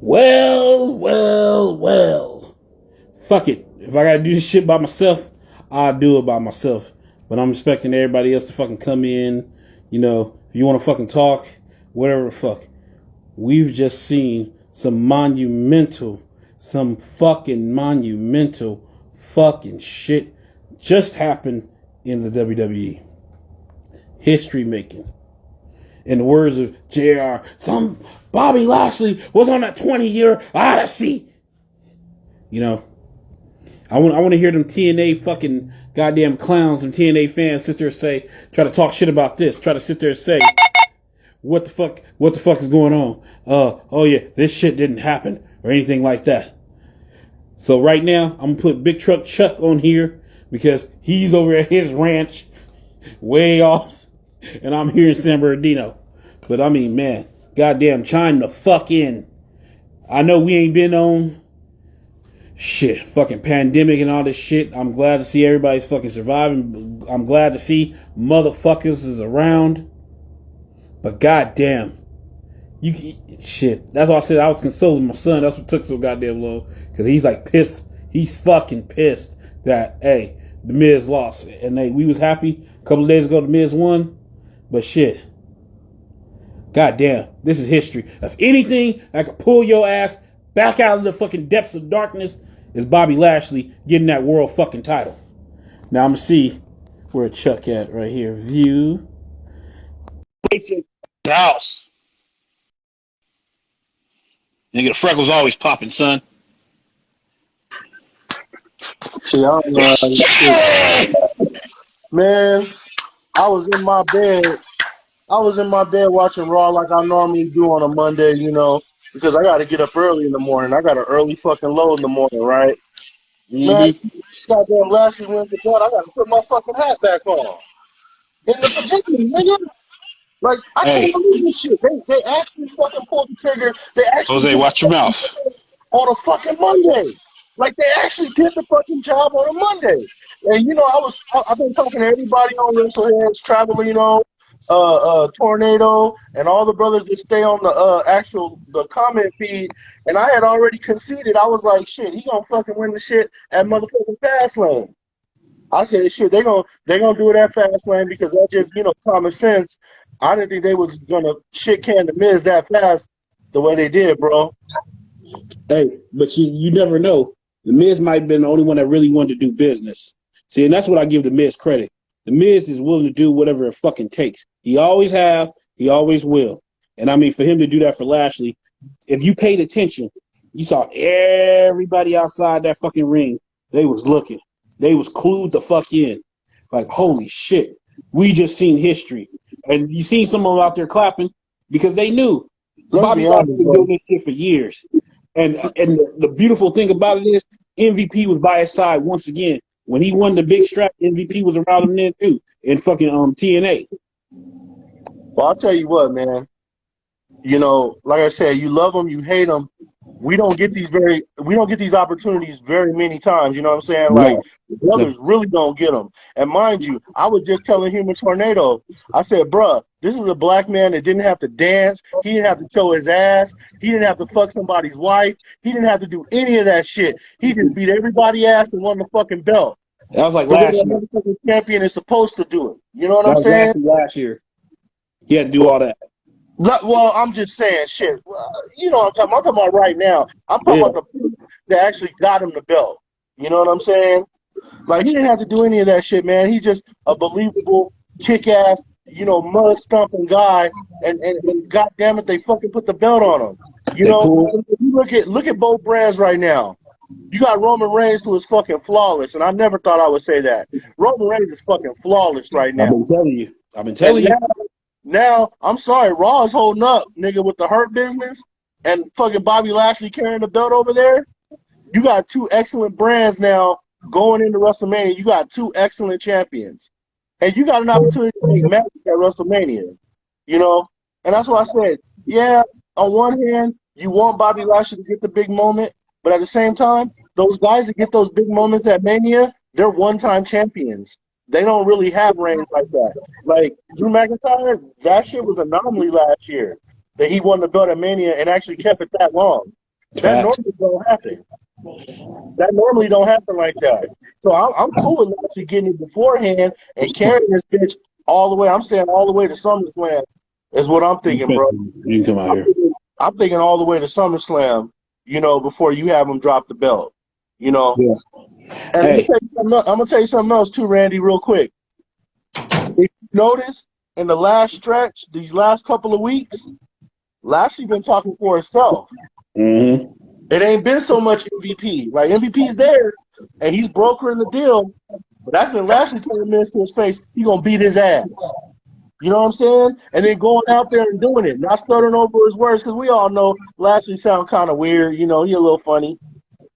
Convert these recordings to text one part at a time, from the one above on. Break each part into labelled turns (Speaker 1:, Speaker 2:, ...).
Speaker 1: Well. Fuck it. If I gotta do this shit by myself, I'll do it by myself. But I'm expecting everybody else to fucking come in. If you want to fucking talk, whatever the fuck. We've just seen some fucking monumental fucking shit just happened in the WWE. History making. In the words of JR, some Bobby Lashley was on a 20-year odyssey. I want to hear them TNA fucking goddamn clowns, them TNA fans sit there and try to talk shit about this, try to sit there and say, what the fuck is going on? Oh yeah, this shit didn't happen or anything like that. So right now, I'm gonna put Big Truck Chuck on here because he's over at his ranch way off and I'm here in San Bernardino. But I mean, man, goddamn, chime the fuck in. I know we ain't been on shit, fucking pandemic and all this shit. I'm glad to see everybody's fucking surviving. I'm glad to see motherfuckers is around. But goddamn, shit. That's why I said I was consoling my son. That's what took so goddamn long. Because he's like pissed. He's fucking pissed that, hey, the Miz lost. And we was happy a couple of days ago the Miz won. But shit. Goddamn, this is history. If anything that could pull your ass back out of the fucking depths of darkness is Bobby Lashley getting that world fucking title. Now I'm gonna see where Chuck at right here. View. House. Nigga, the freckles always popping, son.
Speaker 2: See, I don't know. Man, I was in my bed. Watching Raw like I normally do on a Monday, because I got to get up early in the morning. I got an early fucking load in the morning, right? Mm-hmm. Man, goddamn Lashley went to bed. I got to put my fucking hat back on. In the pajamas, nigga. Like, I can't believe this shit. They actually fucking pulled the trigger. They actually
Speaker 1: Jose, watch your mouth.
Speaker 2: On a fucking Monday. Like, they actually did the fucking job on a Monday. And, I've been talking to everybody on Wrestleheads, Travelino, Tornado, and all the brothers that stay on the comment feed. And I had already conceded. I was like, shit, he gonna fucking win the shit at motherfucking Fastlane. I said, shit, they gonna do it at Fastlane because that's just, common sense. I didn't think they was gonna shit can the Miz that fast the way they did, bro.
Speaker 1: Hey, but you never know. The Miz might have been the only one that really wanted to do business. See, and that's what I give the Miz credit. The Miz is willing to do whatever it fucking takes. He always have, he always will. And I mean, for him to do that for Lashley, if you paid attention, you saw everybody outside that fucking ring. They was looking. They was clued the fuck in. Like, holy shit. We just seen history. And you seen some of them out there clapping because they knew Bobby Lashley been doing this shit for years. And the beautiful thing about it is MVP was by his side once again. When he won the big strap, MVP was around him then too in fucking TNA.
Speaker 2: Well, I'll tell you what, man. Like I said, you love them, you hate them. We don't get these opportunities very many times. You know what I'm saying? Like, brothers really don't get them. And mind you, I was just telling Human Tornado, I said, bruh, this is a black man that didn't have to dance. He didn't have to show his ass. He didn't have to fuck somebody's wife. He didn't have to do any of that shit. He just beat everybody's ass and won the fucking belt.
Speaker 1: That was like last year.
Speaker 2: The champion is supposed to do it. You know what I'm saying?
Speaker 1: Last year. He had to do all that.
Speaker 2: Well, I'm just saying, shit. You know what I'm talking about. I'm talking about right now. I'm talking about the people that actually got him the belt. You know what I'm saying? Like, he didn't have to do any of that shit, man. He's just a believable, kick-ass, mud stomping guy. And God damn it, they fucking put the belt on him. Look at both brands right now. You got Roman Reigns, who is fucking flawless, and I never thought I would say that. Roman Reigns is fucking flawless right now.
Speaker 1: I've been telling you.
Speaker 2: Now, I'm sorry, Raw is holding up, nigga, with the Hurt Business and fucking Bobby Lashley carrying the belt over there. You got two excellent brands now going into WrestleMania. You got two excellent champions. And you got an opportunity to make magic at WrestleMania, And that's why I said, yeah, on one hand, you want Bobby Lashley to get the big moment, but at the same time, those guys that get those big moments at Mania, they're one-time champions. They don't really have reigns like that. Like, Drew McIntyre, that shit was an anomaly last year, that he won the belt at Mania and actually kept it that long. That
Speaker 1: Facts.
Speaker 2: normally don't happen. That normally don't happen like that. So I'm cool with Lashley getting it beforehand and carrying this bitch all the way. I'm saying all the way to SummerSlam is what I'm thinking, bro.
Speaker 1: You can come out here.
Speaker 2: I'm thinking all the way to SummerSlam, before you have him drop the belt,
Speaker 1: Yeah.
Speaker 2: And
Speaker 1: Hey.
Speaker 2: I'm gonna tell you something else too, Randy, real quick. If you notice in the last stretch, these last couple of weeks, Lashley been talking for herself.
Speaker 1: Mm-hmm.
Speaker 2: It ain't been so much MVP. Like MVP's there, and he's brokering the deal. But that's been Lashley telling Miz to his face, he gonna beat his ass. You know what I'm saying? And then going out there and doing it, not stuttering over his words, because we all know Lashley sound kind of weird. He a little funny.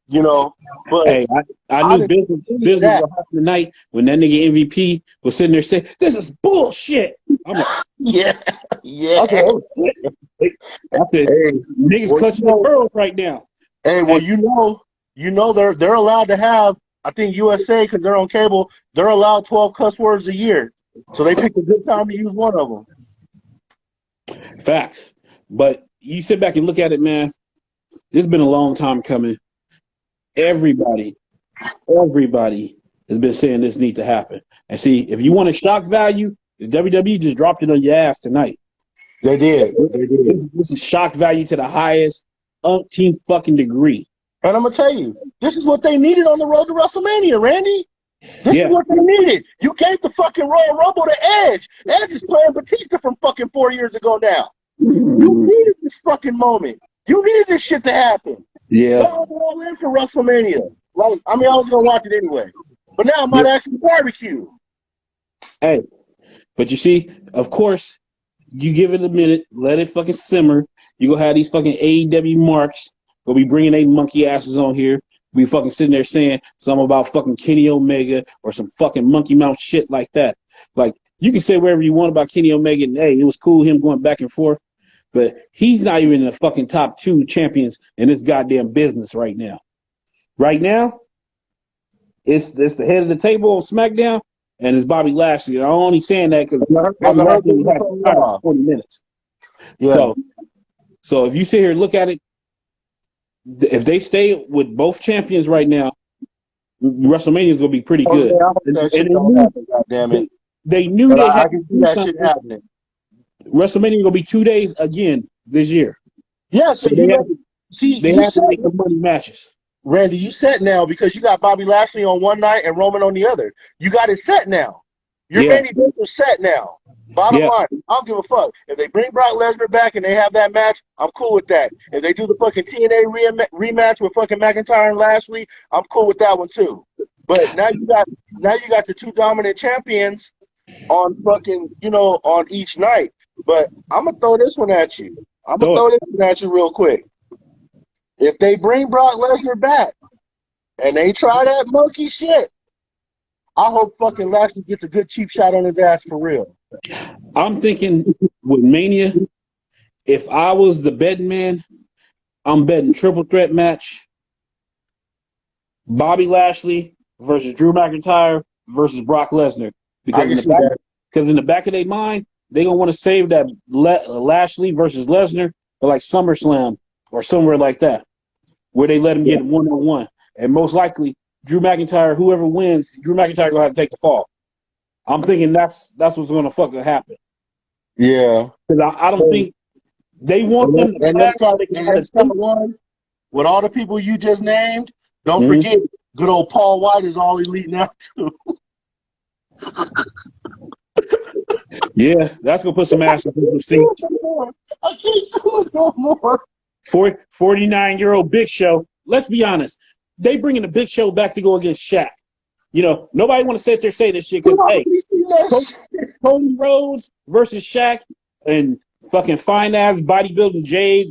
Speaker 2: But
Speaker 1: Hey, I
Speaker 2: I
Speaker 1: knew
Speaker 2: didn't
Speaker 1: business
Speaker 2: see that.
Speaker 1: would happen tonight when that nigga MVP was sitting there saying, "This is bullshit." I'm like,
Speaker 2: Yeah, yeah.
Speaker 1: I said, "Oh shit!" I said,
Speaker 2: Hey,
Speaker 1: "Niggas
Speaker 2: well,
Speaker 1: clutching the pearls right now."
Speaker 2: hey, well, they're allowed to have. I think USA, because they're on cable, they're allowed 12 cuss words a year. So they picked a good time to use one of them.
Speaker 1: Facts. But you sit back and look at it, man. This has been a long time coming. Everybody has been saying this needs to happen. And see, if you want a shock value, the WWE just dropped it on your ass tonight.
Speaker 2: They did. They did.
Speaker 1: This is shock value to the highest umpteenth fucking degree.
Speaker 2: And I'm gonna tell you, this is what they needed on the road to WrestleMania, Randy. This is what they needed. You gave the fucking Royal Rumble to Edge. Edge is playing Batista from fucking 4 years ago now. You needed this fucking moment. You needed this shit to happen.
Speaker 1: Yeah.
Speaker 2: Go all in for WrestleMania. Like, I was gonna watch it anyway. But now I might actually barbecue.
Speaker 1: Hey, but you see, of course, you give it a minute, let it fucking simmer. You gonna have these fucking AEW marks gonna be bringing they monkey asses on here. Be fucking sitting there saying something about fucking Kenny Omega or some fucking monkey mouth shit like that. Like, you can say whatever you want about Kenny Omega, and hey, it was cool him going back and forth, but he's not even in the fucking top 2 champions in this goddamn business right now. Right now, it's the head of the table on SmackDown, and it's Bobby Lashley. And I'm only saying that because Bobby Lashley had 40 minutes.
Speaker 2: Yeah.
Speaker 1: So if you sit here and look at it, if they stay with both champions right now, WrestleMania is going to be pretty good. They knew they had to do that shit happening. WrestleMania is going to be 2 days again this year.
Speaker 2: Yeah, so they have
Speaker 1: to make some money matches.
Speaker 2: Randy, you set now because you got Bobby Lashley on one night and Roman on the other. You got it set now. Your main events are set now. Bottom line, I don't give a fuck. If they bring Brock Lesnar back and they have that match, I'm cool with that. If they do the fucking TNA rematch with fucking McIntyre and Lashley, I'm cool with that one too. But now you got the 2 dominant champions on fucking, on each night. But I'm gonna throw this one at you. Real quick. If they bring Brock Lesnar back and they try that monkey shit, I hope fucking Lashley gets a good cheap shot on his ass for real.
Speaker 1: I'm thinking with Mania, if I was the betting man, I'm betting triple threat match. Bobby Lashley versus Drew McIntyre versus Brock Lesnar. Because in the back of their mind, they're going to want to save that Lashley versus Lesnar for like SummerSlam or somewhere like that, where they let him get one-on-one. And most likely, Drew McIntyre, whoever wins, Drew McIntyre going to have to take the fall. I'm thinking that's what's going to fucking happen.
Speaker 2: Yeah.
Speaker 1: Because I don't think they want them to
Speaker 2: next time one, with all the people you just named, don't forget, good old Paul White is all elite now, too.
Speaker 1: Yeah, that's going to put some asses in some seats.
Speaker 2: I can't do it no more.
Speaker 1: 49-year-old Big Show. Let's be honest. They bringing the Big Show back to go against Shaq. Nobody want to sit there and say this shit because, hey, Cody Rhodes versus Shaq and fucking fine-ass bodybuilding Jade,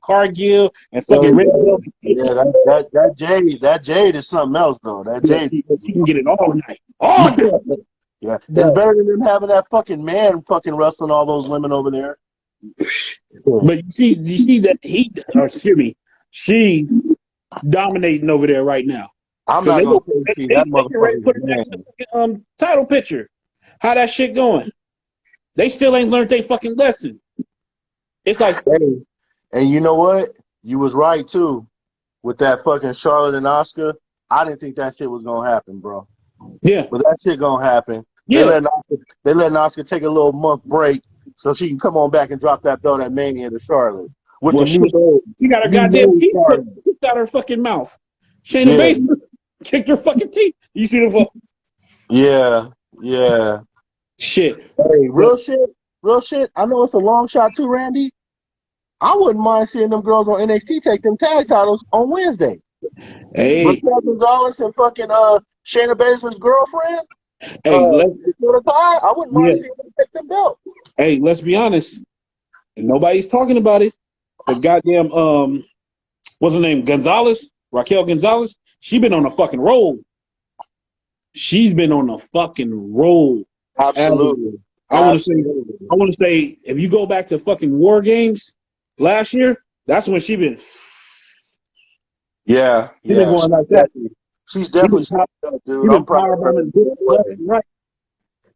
Speaker 1: Cargill, and fucking Red Velvet.
Speaker 2: Yeah, that Jade is something else, though. That Jade.
Speaker 1: He can get it all night. All night.
Speaker 2: Yeah, it's better than them having that fucking man fucking wrestling all those women over there.
Speaker 1: But you see that she dominating over there right now.
Speaker 2: I'm not going to see that motherfucker.
Speaker 1: Title picture. How that shit going? They still ain't learned their fucking lesson. It's like,
Speaker 2: and you know what? you was right too with that fucking Charlotte and Asuka. I didn't think that shit was gonna happen, bro.
Speaker 1: Yeah.
Speaker 2: But that shit gonna happen.
Speaker 1: Yeah.
Speaker 2: They let Asuka take a little month break so she can come on back and drop that belt at Mania to Charlotte with
Speaker 1: Well,
Speaker 2: the
Speaker 1: shit,
Speaker 2: new nose.
Speaker 1: she got her
Speaker 2: New
Speaker 1: goddamn
Speaker 2: nose
Speaker 1: teeth
Speaker 2: Charlotte.
Speaker 1: kicked out her fucking mouth. Shayna
Speaker 2: Yeah,
Speaker 1: Baszler kicked her fucking teeth. You see the
Speaker 2: yeah.
Speaker 1: shit?
Speaker 2: Hey,
Speaker 1: But
Speaker 2: real shit. I know it's a long shot too, Randy. I wouldn't mind seeing them girls on NXT take them tag titles on Wednesday.
Speaker 1: hey,
Speaker 2: Raquel Gonzalez and fucking Shayna Baszler's girlfriend,
Speaker 1: hey,
Speaker 2: Dakota Kai. I wouldn't
Speaker 1: yeah,
Speaker 2: mind seeing them take them belt.
Speaker 1: hey, let's be honest. Nobody's talking about it. The goddamn what's her name? Gonzalez, Raquel Gonzalez. She been on a fucking roll. She's been on a fucking roll.
Speaker 2: Absolutely.
Speaker 1: I want to say, if you go back to fucking War Games last year, that's when she been
Speaker 2: Yeah.
Speaker 1: going like that.
Speaker 2: She's definitely stepped up, dude. I'm proud of her.
Speaker 1: Left and right.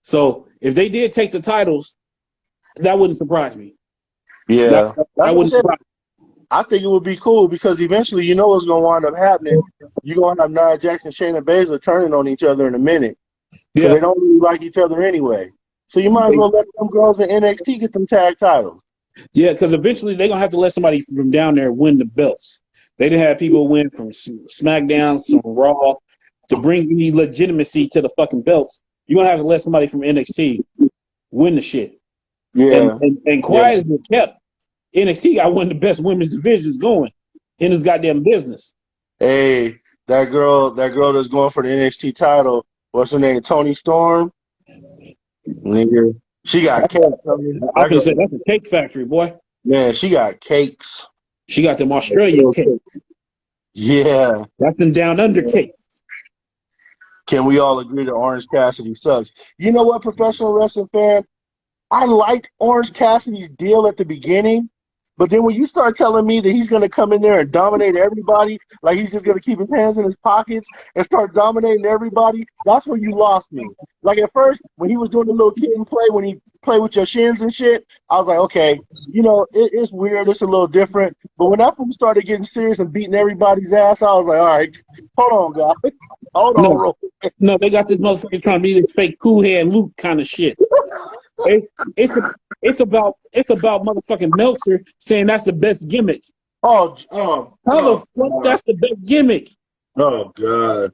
Speaker 1: So if they did take the titles, that wouldn't surprise me.
Speaker 2: Yeah.
Speaker 1: That wouldn't surprise me.
Speaker 2: I think it would be cool because eventually you know what's going to wind up happening. You're going to have Nia Jax and Shayna Baszler turning on each other in a minute. Because they don't really like each other anyway. So you might as well let them girls in NXT get them tag titles.
Speaker 1: Yeah, because eventually they're going to have to let somebody from down there win the belts. They didn't have people win from SmackDown, from Raw, to bring any legitimacy to the fucking belts. You're going to have to let somebody from NXT win the shit.
Speaker 2: Yeah.
Speaker 1: And quiet as it kept, NXT got one of the best women's divisions going in this goddamn business.
Speaker 2: Hey, that girl that's going for the NXT title, what's her name? Toni Storm? Nigga. She got cakes.
Speaker 1: I can say that's a cake factory, boy.
Speaker 2: Man, she got cakes.
Speaker 1: She got them Australian cakes.
Speaker 2: Yeah.
Speaker 1: That's them down under cakes.
Speaker 2: Can we all agree that Orange Cassidy sucks? You know what, professional wrestling fan? I liked Orange Cassidy's deal at the beginning, but then when you start telling me that he's going to come in there and dominate everybody, like he's just going to keep his hands in his pockets and start dominating everybody, that's when you lost me. Like at first, when he was doing the little kid and play, when he played with your shins and shit, I was like, okay, you know, it's weird, it's a little different. But when that fool started getting serious and beating everybody's ass, I was like, all right, hold on, guys. Hold on, real quick.
Speaker 1: No, they got this motherfucker trying to be this fake cool head Luke kind of shit. It's about motherfucking Meltzer saying that's the best gimmick. How the fuck that's the best gimmick?
Speaker 2: Oh God,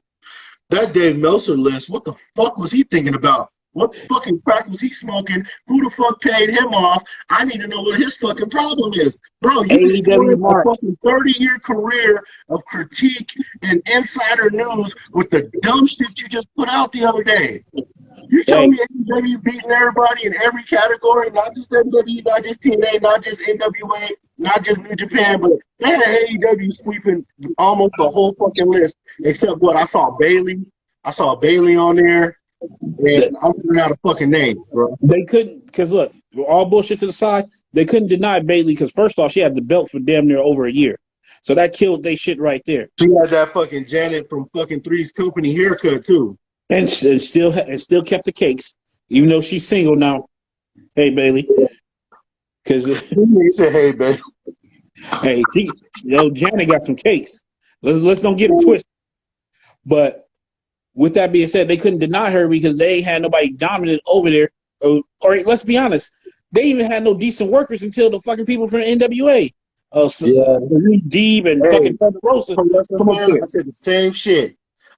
Speaker 2: that Dave Meltzer list. What the fuck was he thinking about? What fucking crack was he smoking? Who the fuck paid him off? I need to know what his fucking problem is, bro. You destroyed a fucking 30-year career of critique and insider news with the dumb shit you just put out the other day. You tell me AEW beating everybody in every category, not just WWE, not just TNA, not just NWA, not just New Japan, but they had AEW sweeping almost the whole fucking list, except what I saw Bailey. I saw Bailey on there, and I'm running out of fucking names, bro.
Speaker 1: They couldn't, because look, all bullshit to the side, they couldn't deny Bailey because first off, she had the belt for damn near over a year. So that killed they shit right there.
Speaker 2: She had that fucking Janet from fucking Three's Company haircut, too.
Speaker 1: And still kept the cakes, even though she's single now. Hey, Bailey. Because
Speaker 2: he said, "Hey, baby."
Speaker 1: Hey, Janet got some cakes. Let's don't get it twisted. But with that being said, they couldn't deny her because they ain't had nobody dominant over there. Or let's be honest, they even had no decent workers until the fucking people from NWA. Deeb and fucking Thunder Rosa.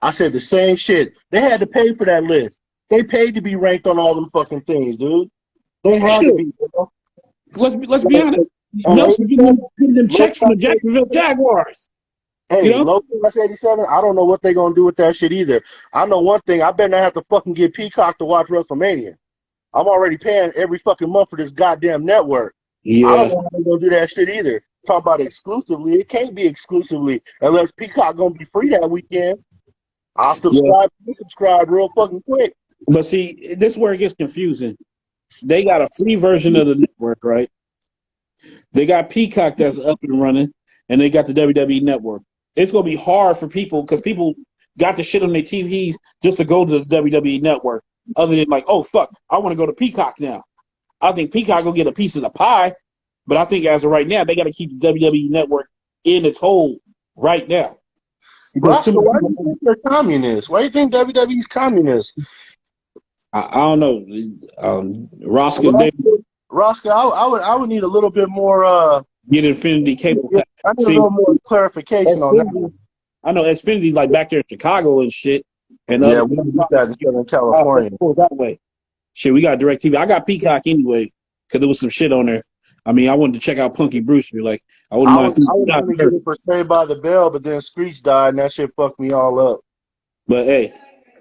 Speaker 2: I said the same shit. They had to pay for that list. They paid to be ranked on all them fucking things, dude. They had to be. Bro.
Speaker 1: Let's be honest. Nelson getting them checks from the Jacksonville Jaguars.
Speaker 2: Hey, Low Class 87, I don't know what they're going to do with that shit either. I know one thing. I better not have to fucking get Peacock to watch WrestleMania. I'm already paying every fucking month for this goddamn network. Yeah. I don't know how they're going to do that shit either. Talk about exclusively. It can't be exclusively unless Peacock going to be free that weekend. I'll subscribe real fucking quick.
Speaker 1: But see, this is where it gets confusing. They got a free version of the network, right? They got Peacock that's up and running, and they got the WWE network. It's going to be hard for people because people got the shit on their TVs just to go to the WWE network. Other than like, oh, fuck, I want to go to Peacock now. I think Peacock will get a piece of the pie, but I think as of right now, they got to keep the WWE network in its hole right now. Because
Speaker 2: Roscoe, why do you think they're communists? Why do you think WWE's communist?
Speaker 1: I don't know. Roscoe, they
Speaker 2: Roscoe, I would need a little bit more.
Speaker 1: get Infinity cable.
Speaker 2: I need a little more clarification on that.
Speaker 1: I know Xfinity's like back there in Chicago and shit. And
Speaker 2: yeah, we got that in Southern California.
Speaker 1: That way. Shit, we got DirecTV. I got Peacock anyway because there was some shit on there. I mean, I wanted to check out Punky Brewster. Like, I wouldn't mind.
Speaker 2: I was going to get it for Saved by the Bell, but then Screech died, and that shit fucked me all up.
Speaker 1: But hey,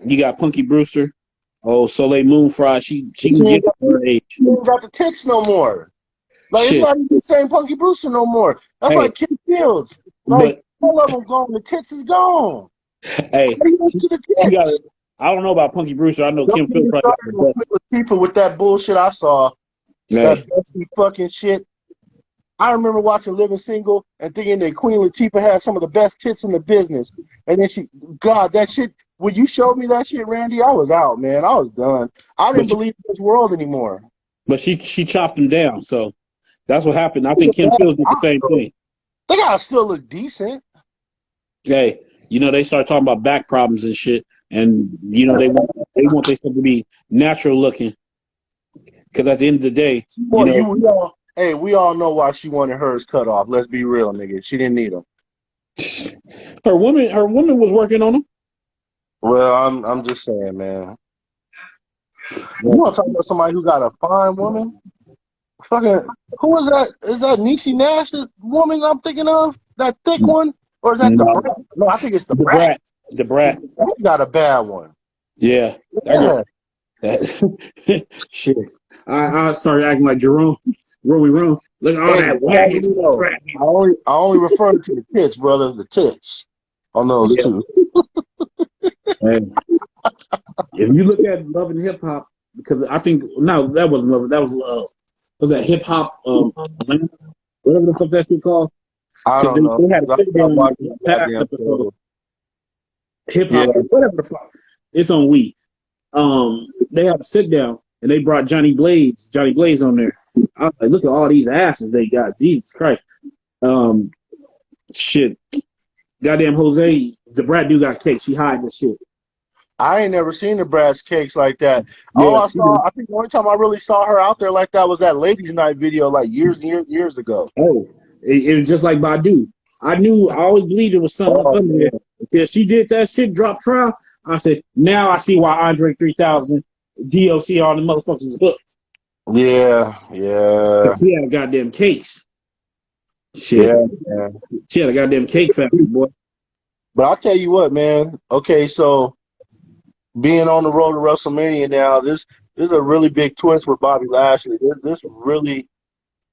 Speaker 1: you got Punky Brewster. Oh, Soleil Moonfry. She can get her age.
Speaker 2: She ain't got the tits no more. Like, shit. It's not even the same Punky Brewster no more. That's like Kim Fields. Like, all of them gone. The tits is gone.
Speaker 1: Hey, you got it. I don't know about Punky Brewster. I know Kim Fields probably
Speaker 2: people with that bullshit I saw. That bestie fucking shit. I remember watching Living Single and thinking that Queen Latifah had some of the best tits in the business. And then that shit, when you showed me that shit, Randy, I was out, man. I was done. I didn't believe in this world anymore.
Speaker 1: But she chopped them down, so that's what happened. I think Kim Fields did the same thing.
Speaker 2: They gotta still look decent.
Speaker 1: Hey, they start talking about back problems and shit, and they want their stuff to be natural looking. Because at the end of the day,
Speaker 2: we all know why she wanted hers cut off. Let's be real, nigga. She didn't need them.
Speaker 1: Her woman was working on them.
Speaker 2: Well, I'm just saying, man. You want to talk about somebody who got a fine woman? Fucking, who is that? Is that Niecy Nash, the woman I'm thinking of? That thick one? Or is that the Brat? No, I think it's the Brat.
Speaker 1: The Brat.
Speaker 2: He got a bad one.
Speaker 1: Yeah. Shit. I started acting like Jerome. Look at all that wagon.
Speaker 2: I only refer to the tits, brother. The tits on those two.
Speaker 1: And if you look at Love and Hip Hop, because I think that wasn't Love. That was that Hip Hop whatever the fuck that shit called.
Speaker 2: I don't know.
Speaker 1: They had a sit down in the past episode. Hip Hop, whatever the fuck. It's on Wii. They had a sit down and they brought Johnny Blaze on there. I was like, look at all these asses they got. Jesus Christ. Shit. Goddamn Jose, the Brat dude got cake. She hide this shit.
Speaker 2: I ain't never seen the Brat's cakes like that. Yeah, I think the only time I really saw her out there like that was that Ladies Night video like years and years ago.
Speaker 1: Oh, it was just like Badu. I always believed it was something under there. Until she did that shit, drop trial, I said, now I see why Andre 3000, DOC, all the motherfuckers is hooked.
Speaker 2: Yeah.
Speaker 1: She had a goddamn case. Shit. Yeah. She had a goddamn cake factory, boy.
Speaker 2: But I'll tell you what, man. Okay, so being on the road to WrestleMania now, this is a really big twist with Bobby Lashley. This really,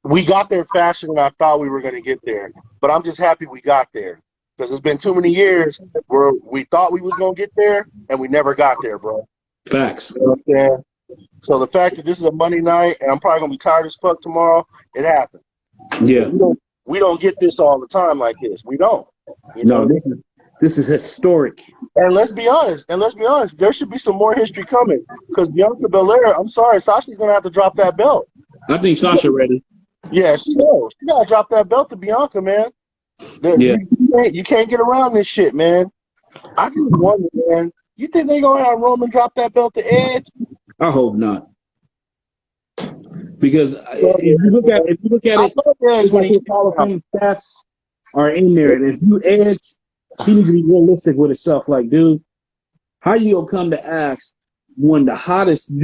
Speaker 2: we got there faster than I thought we were going to get there. But I'm just happy we got there. Because it's been too many years where we thought we was going to get there, and we never got there, bro.
Speaker 1: Facts.
Speaker 2: You know what I'm saying? So the fact that this is a Monday night, and I'm probably going to be tired as fuck tomorrow, it happened.
Speaker 1: Yeah.
Speaker 2: We don't get this all the time like this. We don't.
Speaker 1: No, this is historic.
Speaker 2: And let's be honest. There should be some more history coming. Because Bianca Belair, I'm sorry, Sasha's going to have to drop that belt.
Speaker 1: I think Sasha ready.
Speaker 2: Yeah, she knows. She got to drop that belt to Bianca, man. You can't get around this shit, man. I just wonder, man. You think they're going to have Roman drop that belt to Edge?
Speaker 1: I hope not. Because if you look at it, it's like his Hall of Fame stats are in there. And if you Edge, he needs to be realistic with himself. Like, dude, how you gonna come to ask the hottest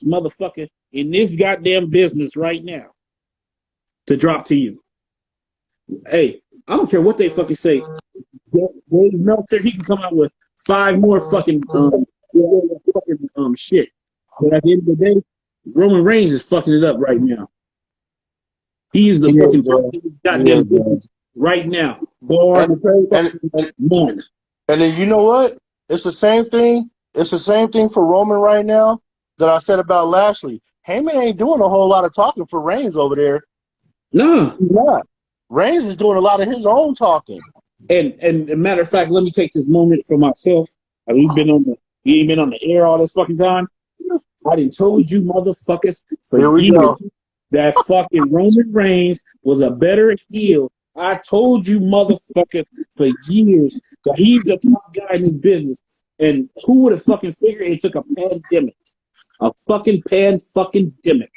Speaker 1: motherfucker in this goddamn business right now to drop to you? Hey, I don't care what they fucking say. Dave Meltzer, he can come out with 5 more fucking shit. But at the end of the day, Roman Reigns is fucking it up right now. He is the fucking goddamn business right now. None.
Speaker 2: And then you know what? It's the same thing. It's the same thing for Roman right now that I said about Lashley. Heyman ain't doing a whole lot of talking for Reigns over there.
Speaker 1: No.
Speaker 2: He's not. Reigns is doing a lot of his own talking.
Speaker 1: And a matter of fact, let me take this moment for myself. We've been on the air all this fucking time. I done told you motherfuckers for years that fucking Roman Reigns was a better heel I told you, motherfucker, for years that he's the top guy in his business. And who would have fucking figured it took a pandemic, a fucking demic,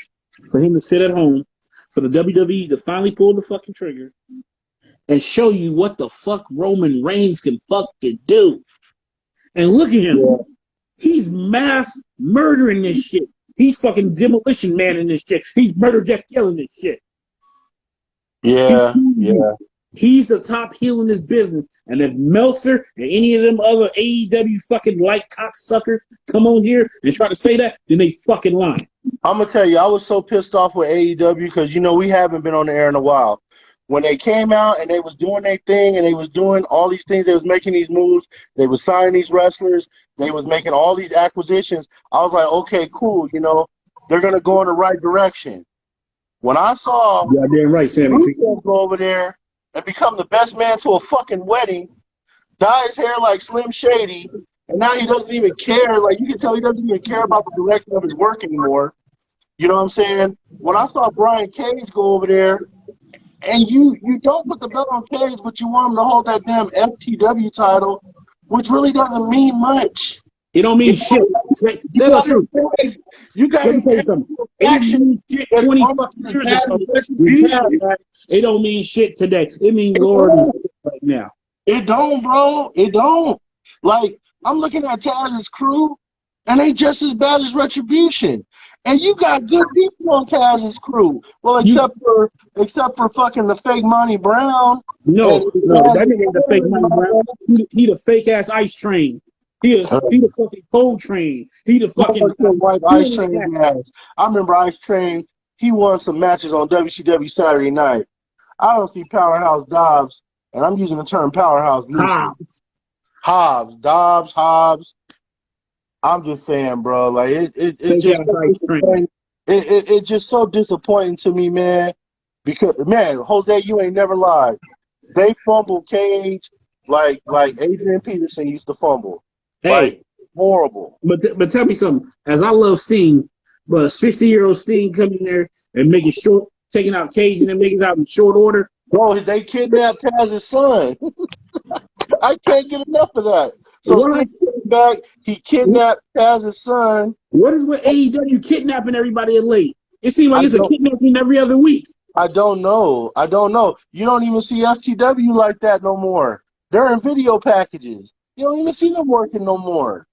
Speaker 1: for him to sit at home, for the WWE to finally pull the fucking trigger and show you what the fuck Roman Reigns can fucking do. And look at him. Yeah. He's mass murdering this shit. He's fucking Demolition Man in this shit. He's Murder Jeff killing this shit.
Speaker 2: Yeah,
Speaker 1: He's the top heel in this business. And if Meltzer and any of them other AEW fucking light cocksuckers come on here and try to say that, then they fucking lying.
Speaker 2: I'm going to tell you, I was so pissed off with AEW because, you know, we haven't been on the air in a while. When they came out and they was doing their thing and they was doing all these things, they was making these moves, they was signing these wrestlers, they was making all these acquisitions, I was like, okay, cool, you know, they're going to go in the right direction. When I saw
Speaker 1: right, Sammy,
Speaker 2: go over there and become the best man to a fucking wedding, dye his hair like Slim Shady, and now he doesn't even care. Like, you can tell he doesn't even care about the direction of his work anymore. You know what I'm saying? When I saw Brian Cage go over there, and you don't put the belt on Cage, but you want him to hold that damn FTW title, which really doesn't mean much.
Speaker 1: It don't mean shit.
Speaker 2: You got to
Speaker 1: tell you something. It means shit 20 fucking years ago. It don't mean shit today. It means Lord right now.
Speaker 2: It don't, bro. It don't. Like, I'm looking at Taz's crew, and they just as bad as Retribution. And you got good people on Taz's crew. Well, except for fucking the fake Monty Brown.
Speaker 1: No, that nigga ain't the fake Monty Brown. He the fake ass Ice Train. He the fucking Cold Train. He the fucking
Speaker 2: white Ice Train. I remember Ice Train. He won some matches on WCW Saturday Night. I don't see Powerhouse Dobbs, and I'm using the term Powerhouse. Hobbs. I'm just saying, bro. Like it's just so disappointing to me, man. Because Jose, you ain't never lied. They fumbled Cage like Adrian Peterson used to fumble.
Speaker 1: Hey,
Speaker 2: like, horrible.
Speaker 1: But tell me something. As I love Sting, but a 60-year-old Sting coming there and making short, taking out Cage and then making it out in short order.
Speaker 2: Bro, they kidnapped Taz's son. I can't get enough of that. So Sting came back, he kidnapped Taz's son.
Speaker 1: What is with AEW kidnapping everybody at late? It seems like it's a kidnapping every other week.
Speaker 2: I don't know. You don't even see FTW like that no more. They're in video packages. You don't even see them working no more.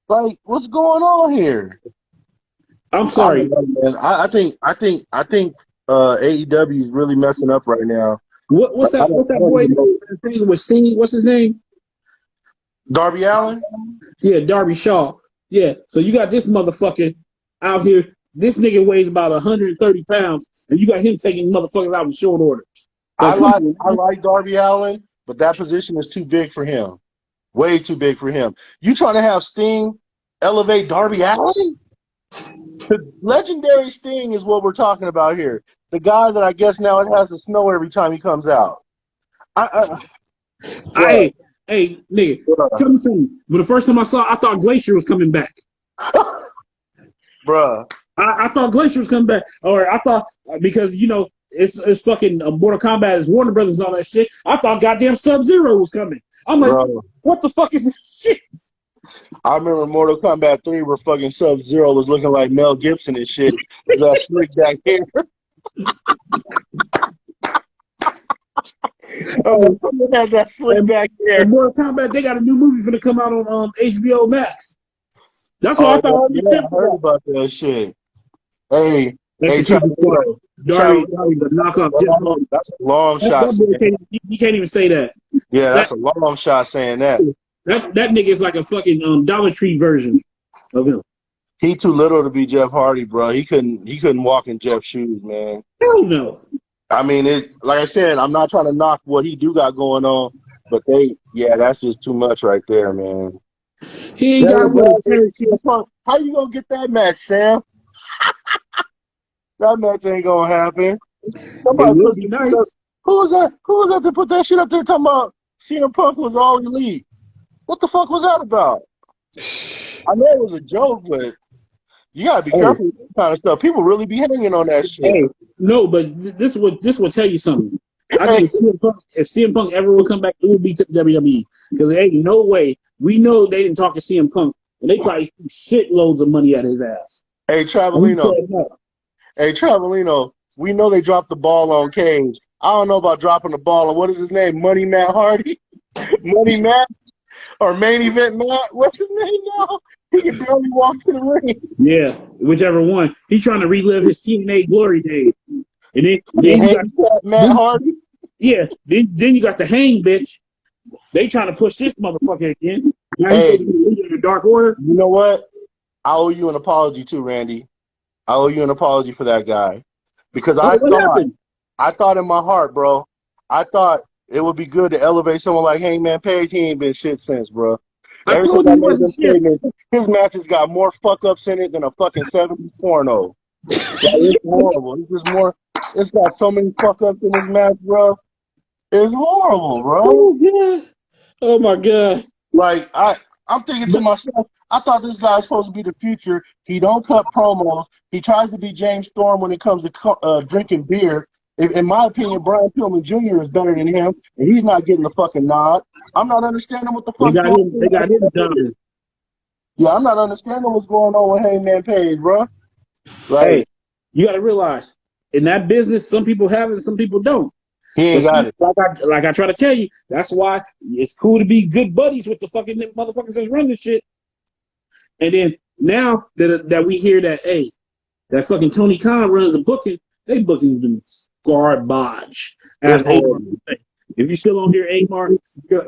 Speaker 2: Like, what's going on here?
Speaker 1: I'm sorry,
Speaker 2: man. I think AEW is really messing up right now.
Speaker 1: What's that boy with Sting? What's his name?
Speaker 2: Darby Allin?
Speaker 1: Yeah, Darby Shaw. Yeah. So you got this motherfucker out here. This nigga weighs about 130 pounds, and you got him taking motherfuckers out in short order.
Speaker 2: I like Darby Allin, but that position is too big for him. Way too big for him. You trying to have Sting elevate Darby Allin? The legendary Sting is what we're talking about here. The guy that I guess now it has to snow every time he comes out.
Speaker 1: Hey, nigga, tell me something. But the first time I thought Glacier was coming back.
Speaker 2: Bruh.
Speaker 1: I thought Glacier was coming back. Or I thought, because, you know, it's fucking Mortal Kombat, it's Warner Brothers and all that shit. I thought goddamn Sub-Zero was coming. I'm like, bro, what the fuck is this shit?
Speaker 2: I remember Mortal Kombat 3 where fucking Sub-Zero was looking like Mel Gibson and shit. That slick back hair. That slick back hair.
Speaker 1: In Mortal Kombat, they got a new movie finna come out on HBO Max. That's what I thought.
Speaker 2: I heard about that shit. Hey,
Speaker 1: Darby the knockoff.
Speaker 2: That's a long shot.
Speaker 1: You can't even say that.
Speaker 2: Yeah, that's a long shot saying that.
Speaker 1: That nigga is like a fucking Dollar Tree version of him.
Speaker 2: He too little to be Jeff Hardy, bro. He couldn't walk in Jeff's shoes, man.
Speaker 1: Hell no.
Speaker 2: I mean, like I said, I'm not trying to knock what he do got going on, but that's just too much right there, man.
Speaker 1: He ain't got what.
Speaker 2: How you gonna get that match, Sam? That match ain't gonna happen. Somebody put nice. Who was that to put that shit up there talking about CM Punk was all elite? What the fuck was that about? I know it was a joke, but you gotta be careful with that kind of stuff. People really be hanging on that shit.
Speaker 1: Hey, no, but this will tell you something. I think if CM Punk ever would come back, it would be to the WWE because there ain't no way. We know they didn't talk to CM Punk, and they probably shitloads of money at his ass.
Speaker 2: Hey, Travelino, we know they dropped the ball on Cage. I don't know about dropping the ball on, what is his name? Money Matt Hardy? Money Matt? Or Main Event Matt? What's his name now? He can barely walk to the ring.
Speaker 1: Yeah, whichever one. He's trying to relive his TNA glory days. And then you got
Speaker 2: Matt Hardy?
Speaker 1: Yeah, then you got the Hang bitch. They trying to push this motherfucker again. Now he's supposed to be leader in the Dark Order.
Speaker 2: You know what? I owe you an apology too, Randy. I owe you an apology for that guy. Because I thought in my heart, bro, I thought it would be good to elevate someone like Hangman Page. He ain't been shit since, bro.
Speaker 1: I told you he wasn't shit.
Speaker 2: His matches got more fuck-ups in it than a fucking 70s porno. It's horrible. It's got so many fuck-ups in this match, bro. It's horrible, bro.
Speaker 1: Oh, God. Oh, my God.
Speaker 2: Like, I'm thinking to myself, I thought this guy's supposed to be the future. He don't cut promos. He tries to be James Storm when it comes to drinking beer. In my opinion, Brian Pillman Jr. is better than him, and he's not getting the fucking nod. I'm not understanding what the fuck.
Speaker 1: They got him done.
Speaker 2: Yeah, I'm not understanding what's going on with Hangman Page, bro.
Speaker 1: Like, hey, you got to realize, in that business, some people have it and some people don't.
Speaker 2: He ain't got it.
Speaker 1: Like I try to tell you, that's why it's cool to be good buddies with the fucking motherfuckers that's running this shit. And then now that we hear that, hey, that fucking Tony Khan runs the booking, they booking's been garbage. As if you still on here, Amar,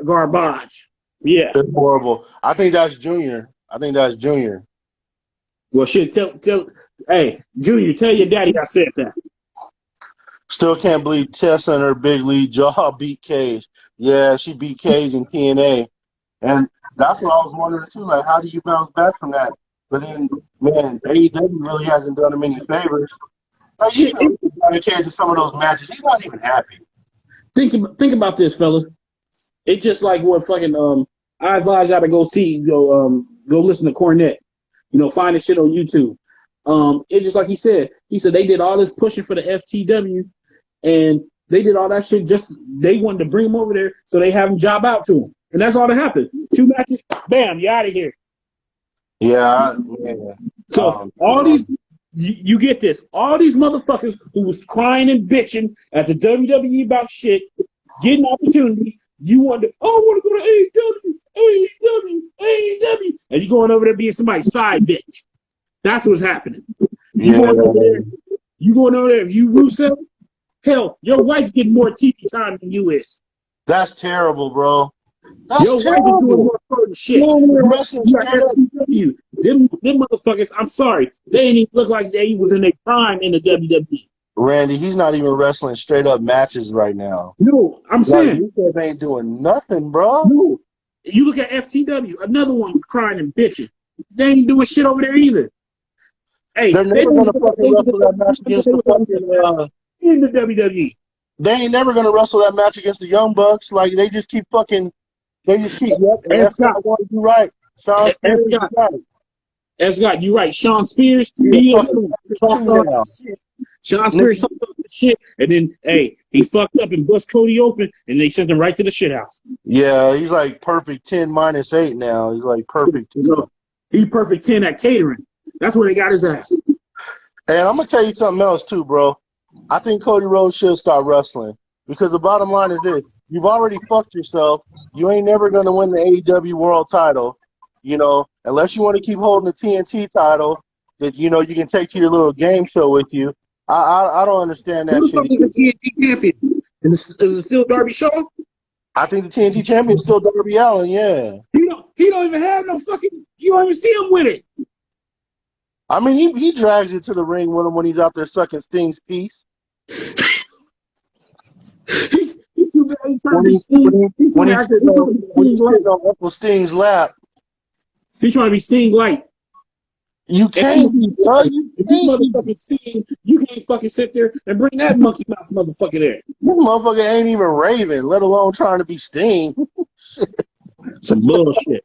Speaker 1: garbage. Yeah.
Speaker 2: It's horrible. I think that's Junior.
Speaker 1: Well, shit, hey, Junior, tell your daddy I said that.
Speaker 2: Still can't believe Tessa and her big lead jaw beat Cage. Yeah, she beat Cage in TNA. And that's what I was wondering, too. Like, how do you bounce back from that? But then, man, AEW really hasn't done him any favors. Like, he's trying Cage in some of those matches. He's not even happy.
Speaker 1: Think about this, fella. It's just like what fucking, I advise y'all to go listen to Cornette. Find this shit on YouTube. It's just like he said. He said they did all this pushing for the FTW, and they did all that shit they wanted to bring him over there so they have him job out to him. And that's all that happened. 2 matches, bam, you out of here.
Speaker 2: Yeah.
Speaker 1: So all these, you get this, all these motherfuckers who was crying and bitching at the WWE about shit, getting opportunities, you want to, I want to go to AEW, and you going over there being somebody's side bitch. That's what's happening. You going over there, if you Rusev, hell, your wife's getting more TV time than you is.
Speaker 2: That's terrible, bro.
Speaker 1: Your wife is doing more important shit. Them motherfuckers, I'm sorry, they ain't even look like they was in their prime in the WWE.
Speaker 2: Randy, he's not even wrestling straight up matches right now.
Speaker 1: No, I'm saying.
Speaker 2: Rusev ain't doing nothing, bro.
Speaker 1: No. You look at FTW, another one crying and bitching. They ain't doing shit over there either. Hey,
Speaker 2: they're never going to fucking wrestle that match against the fucking
Speaker 1: in the WWE.
Speaker 2: They ain't never going to wrestle that match against the Young Bucks. Like, they just keep fucking. Yep. And Scott, you right. Sean Spears,
Speaker 1: Scott, you right. Sean Spears, Sean Spears fucked up the shit, and then he fucked up and bust Cody open, and they sent him right to the shit house.
Speaker 2: Yeah, he's like perfect 10 minus 8 now. He's like perfect 10.
Speaker 1: He's perfect 10 at catering. That's where they got his ass.
Speaker 2: And I'm gonna tell you something else too, bro. I think Cody Rhodes should start wrestling because the bottom line is this: you've already fucked yourself. You ain't never gonna win the AEW World Title, unless you want to keep holding the TNT title that you can take to your little game show with you. I don't understand that.
Speaker 1: Who the fuck is the TNT champion? Is it still Darby Shaw?
Speaker 2: I think the TNT champion is still Darby Allin. Yeah.
Speaker 1: He don't even have no fucking. You don't even see him with it.
Speaker 2: I mean, he drags it to the ring with him when he's out there sucking Sting's piece.
Speaker 1: He's too bad. He's trying to be Sting.
Speaker 2: When he's sitting on Uncle Sting's lap.
Speaker 1: He's trying to be Sting light.
Speaker 2: You can't be, bro.
Speaker 1: You can't fucking sit there and bring that monkey mouth motherfucker there.
Speaker 2: This motherfucker ain't even Raven, let alone trying to be Sting.
Speaker 1: Some bullshit.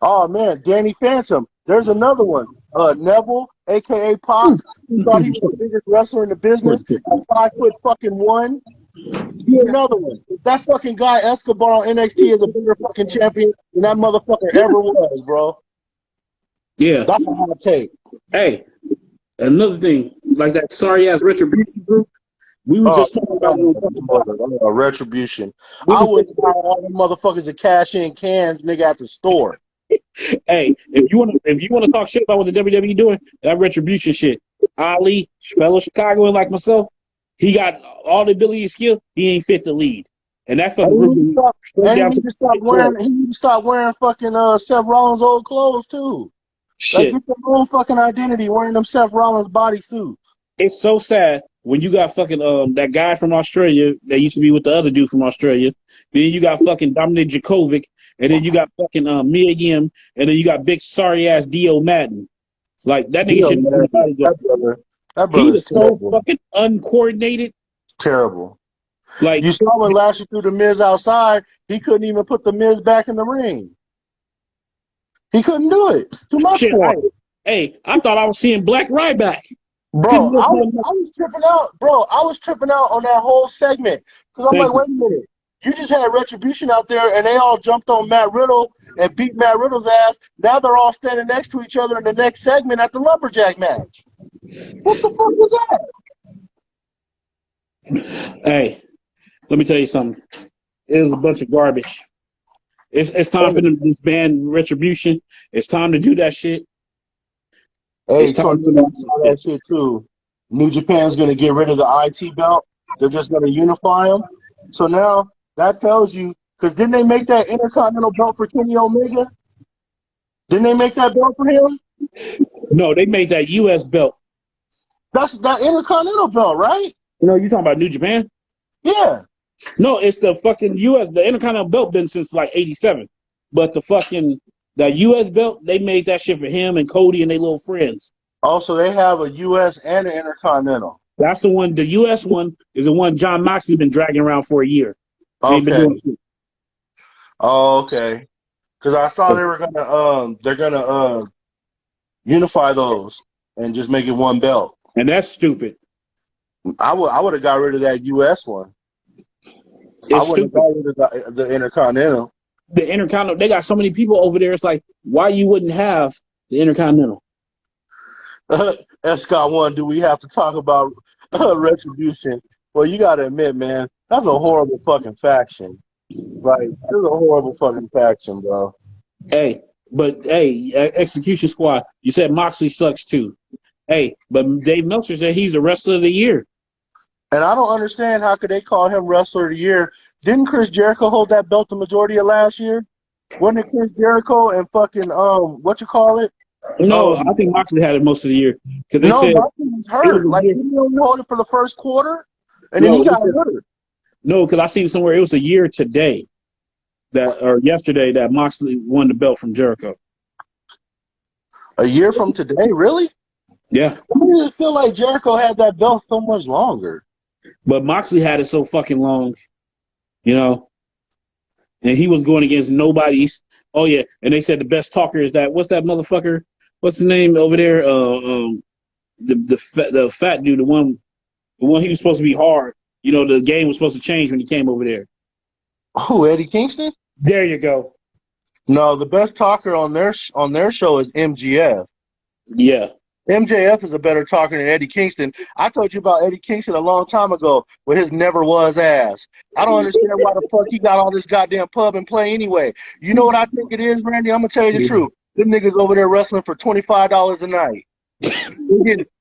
Speaker 2: Oh, man, Danny Phantom. There's another one. Neville, a.k.a. Pac. He thought he was the biggest wrestler in the business. At 5'1", Here's another one. That fucking guy Escobar on NXT is a bigger fucking champion than that motherfucker ever was, bro.
Speaker 1: Yeah.
Speaker 2: That's a hot take.
Speaker 1: Hey, another thing, like that sorry ass retribution group. We were
Speaker 2: Oh,
Speaker 1: just talking about it on fucking Fox.
Speaker 2: retribution.
Speaker 1: We
Speaker 2: I
Speaker 1: was
Speaker 2: would
Speaker 1: just,
Speaker 2: buy all them motherfuckers to cash in cans, nigga, at the store.
Speaker 1: hey, if you wanna talk shit about what the WWE doing, that retribution shit. Ali, fellow Chicagoan like myself, he got all the ability and skill. He ain't fit to lead, and that fucking
Speaker 2: And
Speaker 1: group
Speaker 2: he need to
Speaker 1: is
Speaker 2: stop,
Speaker 1: straight
Speaker 2: and he
Speaker 1: down
Speaker 2: need
Speaker 1: to
Speaker 2: to stop wearing. He need to stop wearing fucking Seth Rollins' old clothes too. Like,
Speaker 1: shit.
Speaker 2: get your own fucking identity wearing them Seth Rollins bodysuits.
Speaker 1: It's so sad when you got fucking that guy from Australia that used to be with the other dude from Australia. Then you got fucking Dominic Djokovic, and then you got fucking Mia Yim, and then you got big sorry ass Dio Madden. Like that nigga
Speaker 2: Yo,
Speaker 1: should
Speaker 2: man,
Speaker 1: nobody go.
Speaker 2: that
Speaker 1: He
Speaker 2: brother's
Speaker 1: was so
Speaker 2: terrible.
Speaker 1: fucking uncoordinated.
Speaker 2: Terrible.
Speaker 1: Like
Speaker 2: You saw when Lashley threw the Miz outside, he couldn't even put the Miz back in the ring. He couldn't do it. Too much
Speaker 1: shit.
Speaker 2: for him.
Speaker 1: Hey, I thought I was seeing Black Ryback.
Speaker 2: Bro,
Speaker 1: Couldn't
Speaker 2: I was tripping out. Bro, I was tripping out on that whole segment. Because I'm
Speaker 1: Thank
Speaker 2: like,
Speaker 1: you.
Speaker 2: wait a minute. You just had Retribution out there, and they all jumped on Matt Riddle and beat Matt Riddle's ass. Now they're all standing next to each other in the next segment at the Lumberjack match. What the fuck was that?
Speaker 1: Hey, let me tell you something. It was a bunch of garbage. It's time for them to disband Retribution. It's time to do that shit.
Speaker 2: Hey,
Speaker 1: It's time
Speaker 2: Tony,
Speaker 1: for
Speaker 2: I
Speaker 1: them to do
Speaker 2: saw
Speaker 1: that
Speaker 2: that shit too. New Japan's going to get rid of the IT belt. They're just going to unify them. So now that tells you, because didn't they make that Intercontinental belt for Kenny Omega? Didn't they make that belt for him?
Speaker 1: No, they made that U.S. belt.
Speaker 2: That's that Intercontinental belt, right?
Speaker 1: You know, you talking about New Japan?
Speaker 2: Yeah.
Speaker 1: No, it's the fucking U.S. The Intercontinental belt been since like '87, but the U.S. belt they made that shit for him and Cody and their little friends.
Speaker 2: Also, they have a U.S. and an Intercontinental.
Speaker 1: That's the one. The U.S. one is the one John Moxley been dragging around for a year. Ain't been
Speaker 2: Okay.
Speaker 1: doing shit.
Speaker 2: Oh, okay. Because I saw they were gonna unify those and just make it one belt.
Speaker 1: And that's stupid.
Speaker 2: I would have got rid of that U.S. one. I
Speaker 1: It's
Speaker 2: wouldn't have
Speaker 1: stupid.
Speaker 2: got rid of the Intercontinental.
Speaker 1: The Intercontinental, they got so many people over there. It's like, why you wouldn't have the Intercontinental?
Speaker 2: Scott one, do we have to talk about retribution? Well, you got to admit, man, that's a horrible fucking faction. Like, it's a horrible fucking faction, bro.
Speaker 1: Hey, but hey, Execution Squad, you said Moxley sucks too. Hey, but Dave Meltzer said he's the wrestler of the year.
Speaker 2: And I don't understand how could they call him Wrestler of the Year. Didn't Chris Jericho hold that belt the majority of last year? Wasn't it Chris Jericho and fucking what you call it?
Speaker 1: No, I think Moxley had it most of the year because they
Speaker 2: No,
Speaker 1: said
Speaker 2: Moxley was
Speaker 1: it was
Speaker 2: hurt.
Speaker 1: a
Speaker 2: Like,
Speaker 1: year.
Speaker 2: he only hold it for the first quarter, and then
Speaker 1: No,
Speaker 2: he
Speaker 1: they
Speaker 2: got
Speaker 1: said,
Speaker 2: hurt.
Speaker 1: no, because I seen somewhere it was a year today that or yesterday that Moxley won the belt from Jericho.
Speaker 2: A year from today, really?
Speaker 1: Yeah,
Speaker 2: I just feel like Jericho had that belt so much longer.
Speaker 1: but Moxley had it so fucking long, you know, and he was going against nobody's. Oh yeah, and they said the best talker is that what's that motherfucker? What's his name over there? The fat dude, the one he was supposed to be hard. You know, the game was supposed to change when he came over there.
Speaker 2: Who, Eddie Kingston?
Speaker 1: There you go.
Speaker 2: No, the best talker on their show is MGF.
Speaker 1: Yeah.
Speaker 2: MJF is a better talker than Eddie Kingston. I told you about Eddie Kingston a long time ago with his never was ass. I don't understand why the fuck he got all this goddamn pub and play anyway. You know what I think it is, Randy? I'm gonna tell you the truth. Them niggas over there wrestling for $25 a night.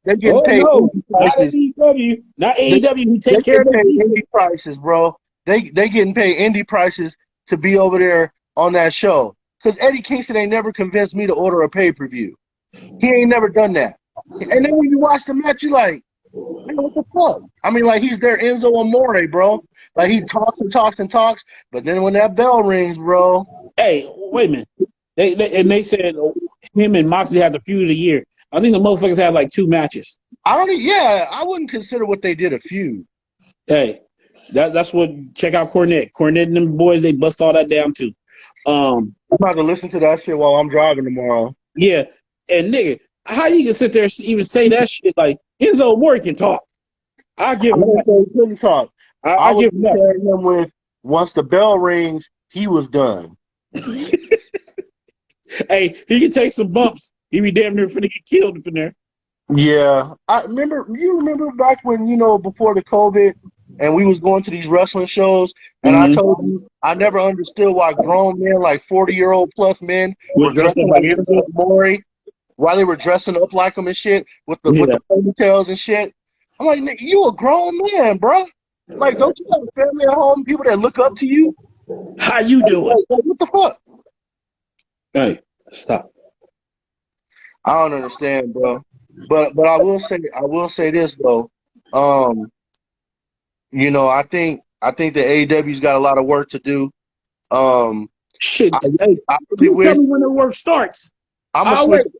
Speaker 2: They're getting
Speaker 1: Oh
Speaker 2: paid
Speaker 1: no,
Speaker 2: indie
Speaker 1: not
Speaker 2: prices.
Speaker 1: AEW. Not AEW who
Speaker 2: They
Speaker 1: take care of
Speaker 2: get
Speaker 1: their
Speaker 2: paid
Speaker 1: people.
Speaker 2: indie prices, bro. They getting paid indie prices to be over there on that show. Because Eddie Kingston ain't never convinced me to order a pay-per-view. He ain't never done that. And then when you watch the match, you like, man, what the fuck? I mean, like, he's their Enzo Amore, bro. Like, he talks and talks and talks, but then when that bell rings, bro.
Speaker 1: Hey, wait a minute. They said him and Moxley had the feud of the year. I think the motherfuckers had like 2 matches.
Speaker 2: I wouldn't consider what they did a feud.
Speaker 1: Hey, that's what. Check out Cornette. Cornette and them boys, they bust all that down too.
Speaker 2: I'm about to listen to that shit while I'm driving tomorrow.
Speaker 1: Yeah, and nigga, how you can sit there and even say that shit like Enzo Amore can talk? I give
Speaker 2: I
Speaker 1: him
Speaker 2: didn't
Speaker 1: that.
Speaker 2: say he couldn't talk. I
Speaker 1: I
Speaker 2: was
Speaker 1: give him that.
Speaker 2: comparing him with once the bell rings, he was done.
Speaker 1: Hey, he can take some bumps. He be damn near finna get killed up in there.
Speaker 2: Yeah, I remember. You remember back when before the COVID, and we was going to these wrestling shows, and I
Speaker 1: Mm-hmm.
Speaker 2: told you I never understood why grown men, like 40-year-old plus men, were
Speaker 1: Was dressed
Speaker 2: dressing
Speaker 1: up like
Speaker 2: like Enzo
Speaker 1: Enzo.
Speaker 2: Amore, why they were dressing up like him and shit with
Speaker 1: Yeah.
Speaker 2: the ponytails and shit. I'm like, nigga, you a grown man, bro. Like, don't you have a family at home, people that look up to you?
Speaker 1: How you doing?
Speaker 2: Like, what the fuck?
Speaker 1: Hey, stop.
Speaker 2: I don't understand, bro. But I will say this though. Um, I think the AEW's got a lot of work to do. Um,
Speaker 1: Shit.
Speaker 2: I
Speaker 1: Hey,
Speaker 2: I really
Speaker 1: please tell
Speaker 2: wish
Speaker 1: me when the work starts.
Speaker 2: I'm gonna
Speaker 1: I'll
Speaker 2: switch.
Speaker 1: wait.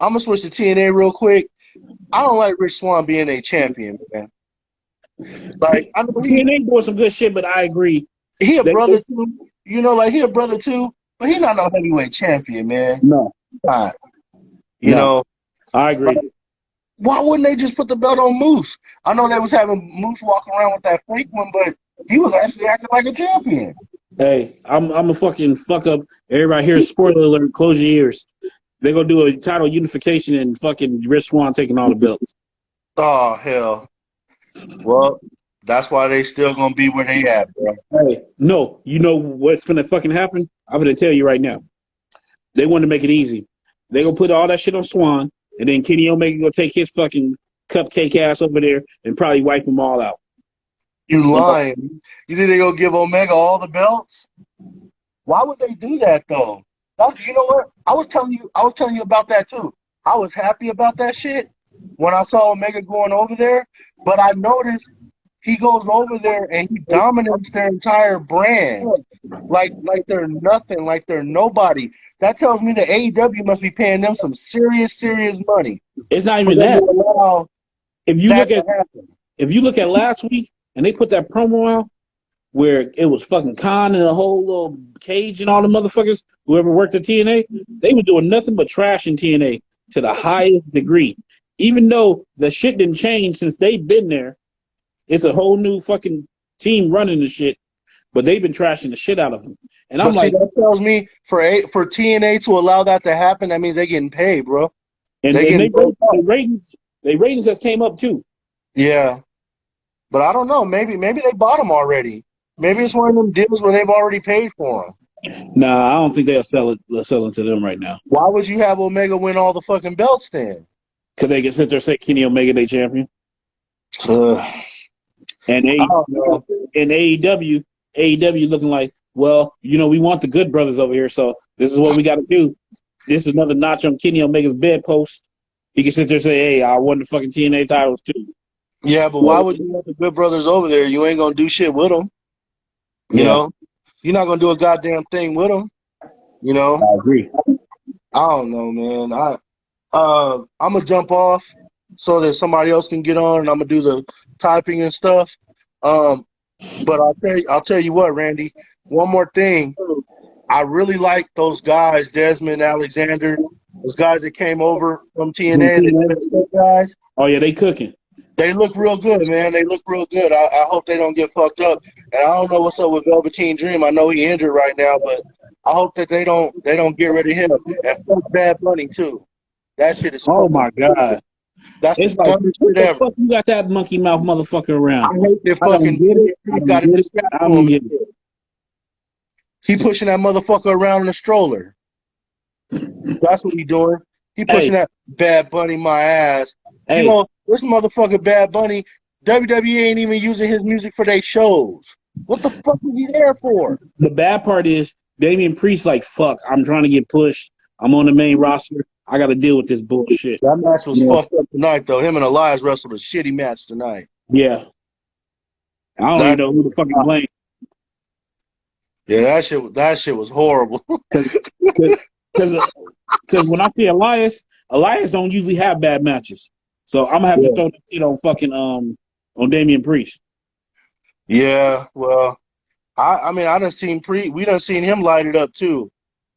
Speaker 2: I'm gonna switch to TNA real quick. I don't like Rich Swann being a champion, man. Like I know
Speaker 1: TNA doing some good shit, but I agree.
Speaker 2: he a
Speaker 1: They
Speaker 2: brother too. Like he a brother too, but he not no heavyweight champion, man.
Speaker 1: no,
Speaker 2: Not. You
Speaker 1: no.
Speaker 2: know,
Speaker 1: I
Speaker 2: like,
Speaker 1: agree.
Speaker 2: why wouldn't they just put the belt on Moose? I know they was having Moose walk around with that fake one, but he was actually acting like a champion.
Speaker 1: Hey, I'm a fucking fuck up. Everybody here, spoiler alert, close your ears. They're gonna do a title unification and fucking Rich Swann taking all the belts.
Speaker 2: Oh hell. Well, that's why they still gonna be where they at, bro.
Speaker 1: Hey, no, you know what's gonna fucking happen? I'm gonna tell you right now. They want to make it easy. They gonna put all that shit on Swan, and then Kenny Omega gonna take his fucking cupcake ass over there and probably wipe them all out.
Speaker 2: You
Speaker 1: And
Speaker 2: lying. You think they gonna give Omega all the belts? Why would they do that though? You know what? I was telling you about that too. I was happy about that shit when I saw Omega going over there, but I noticed he goes over there and he dominates their entire brand. Like they're nothing, like they're nobody. That tells me that AEW must be paying them some serious, serious money
Speaker 1: it's not
Speaker 2: for
Speaker 1: even
Speaker 2: them to
Speaker 1: that.
Speaker 2: allow
Speaker 1: If you
Speaker 2: that
Speaker 1: look
Speaker 2: to
Speaker 1: at
Speaker 2: happen.
Speaker 1: if you look at last week and they put that promo out where it was fucking Khan and a whole little cage and all the motherfuckers, whoever worked at TNA, they were doing nothing but trash in TNA to the highest degree. Even though the shit didn't change since they've been there, it's a whole new fucking team running the shit, but they've been trashing the shit out of them. And I'm
Speaker 2: But see,
Speaker 1: like,
Speaker 2: that tells me for TNA to allow that to happen, that means they're getting paid, bro.
Speaker 1: and,
Speaker 2: They're
Speaker 1: and
Speaker 2: getting paid.
Speaker 1: they ratings just came up too.
Speaker 2: Yeah, but I don't know. Maybe they bought them already. Maybe it's one of them deals where they've already paid for them.
Speaker 1: Nah, I don't think they'll sell it to them right now.
Speaker 2: Why would you have Omega win all the fucking belts then?
Speaker 1: Cause they can sit there and say Kenny Omega they champion.
Speaker 2: Ugh,
Speaker 1: And
Speaker 2: I don't know.
Speaker 1: AEW looking like, well, we want the good brothers over here, so this is what we got to do. This is another notch on Kenny Omega's bedpost. He can sit there and say, hey, I won the fucking TNA titles too.
Speaker 2: Yeah, but why would you want the Good Brothers over there? You ain't gonna do shit with them. You
Speaker 1: Yeah,
Speaker 2: know, you're not gonna do a goddamn thing with them. You know,
Speaker 1: I agree.
Speaker 2: I don't know, man. I'm gonna jump off so that somebody else can get on, and I'm gonna do the typing and stuff. Um, but I'll tell you what, Randy. One more thing. I really like those guys, Desmond, Alexander, those guys that came over from TNA, the NXT guys.
Speaker 1: Oh yeah, they cooking.
Speaker 2: They look real good, man. They look real good. I hope they don't get fucked up. And I don't know what's up with Velveteen Dream. I know he injured right now, but I hope that they don't get rid of him. And fuck Bad Bunny too. That shit is
Speaker 1: Oh
Speaker 2: fucking
Speaker 1: my
Speaker 2: stupid.
Speaker 1: god,
Speaker 2: That's the
Speaker 1: it's like
Speaker 2: dumbest
Speaker 1: what
Speaker 2: shit
Speaker 1: the
Speaker 2: ever.
Speaker 1: fuck you got that monkey mouth motherfucker
Speaker 2: I
Speaker 1: around?
Speaker 2: hate that
Speaker 1: I don't
Speaker 2: fucking
Speaker 1: get it. I
Speaker 2: he's
Speaker 1: don't
Speaker 2: got to
Speaker 1: get
Speaker 2: be
Speaker 1: it.
Speaker 2: strapped
Speaker 1: I
Speaker 2: to him
Speaker 1: don't
Speaker 2: and
Speaker 1: get it.
Speaker 2: shit. He pushing that motherfucker around in a stroller. That's what he doing. He pushing
Speaker 1: Hey,
Speaker 2: that Bad Bunny my ass.
Speaker 1: hey,
Speaker 2: This motherfucker Bad Bunny, WWE ain't even using his music for their shows. What the fuck is he there for?
Speaker 1: the bad part is Damian Priest like fuck. I'm trying to get pushed. I'm on the main roster. I got to deal with this bullshit.
Speaker 2: That match was
Speaker 1: You know?
Speaker 2: fucked up tonight, though. Him and Elias wrestled a shitty match tonight.
Speaker 1: Yeah, I don't even
Speaker 2: That
Speaker 1: know who to fucking blame.
Speaker 2: yeah, that shit was horrible.
Speaker 1: Because when I see Elias don't usually have bad matches. So I'm gonna have to
Speaker 2: Yeah.
Speaker 1: throw the shit on fucking on Damian Priest.
Speaker 2: Yeah, well, I mean we done seen him light it up too.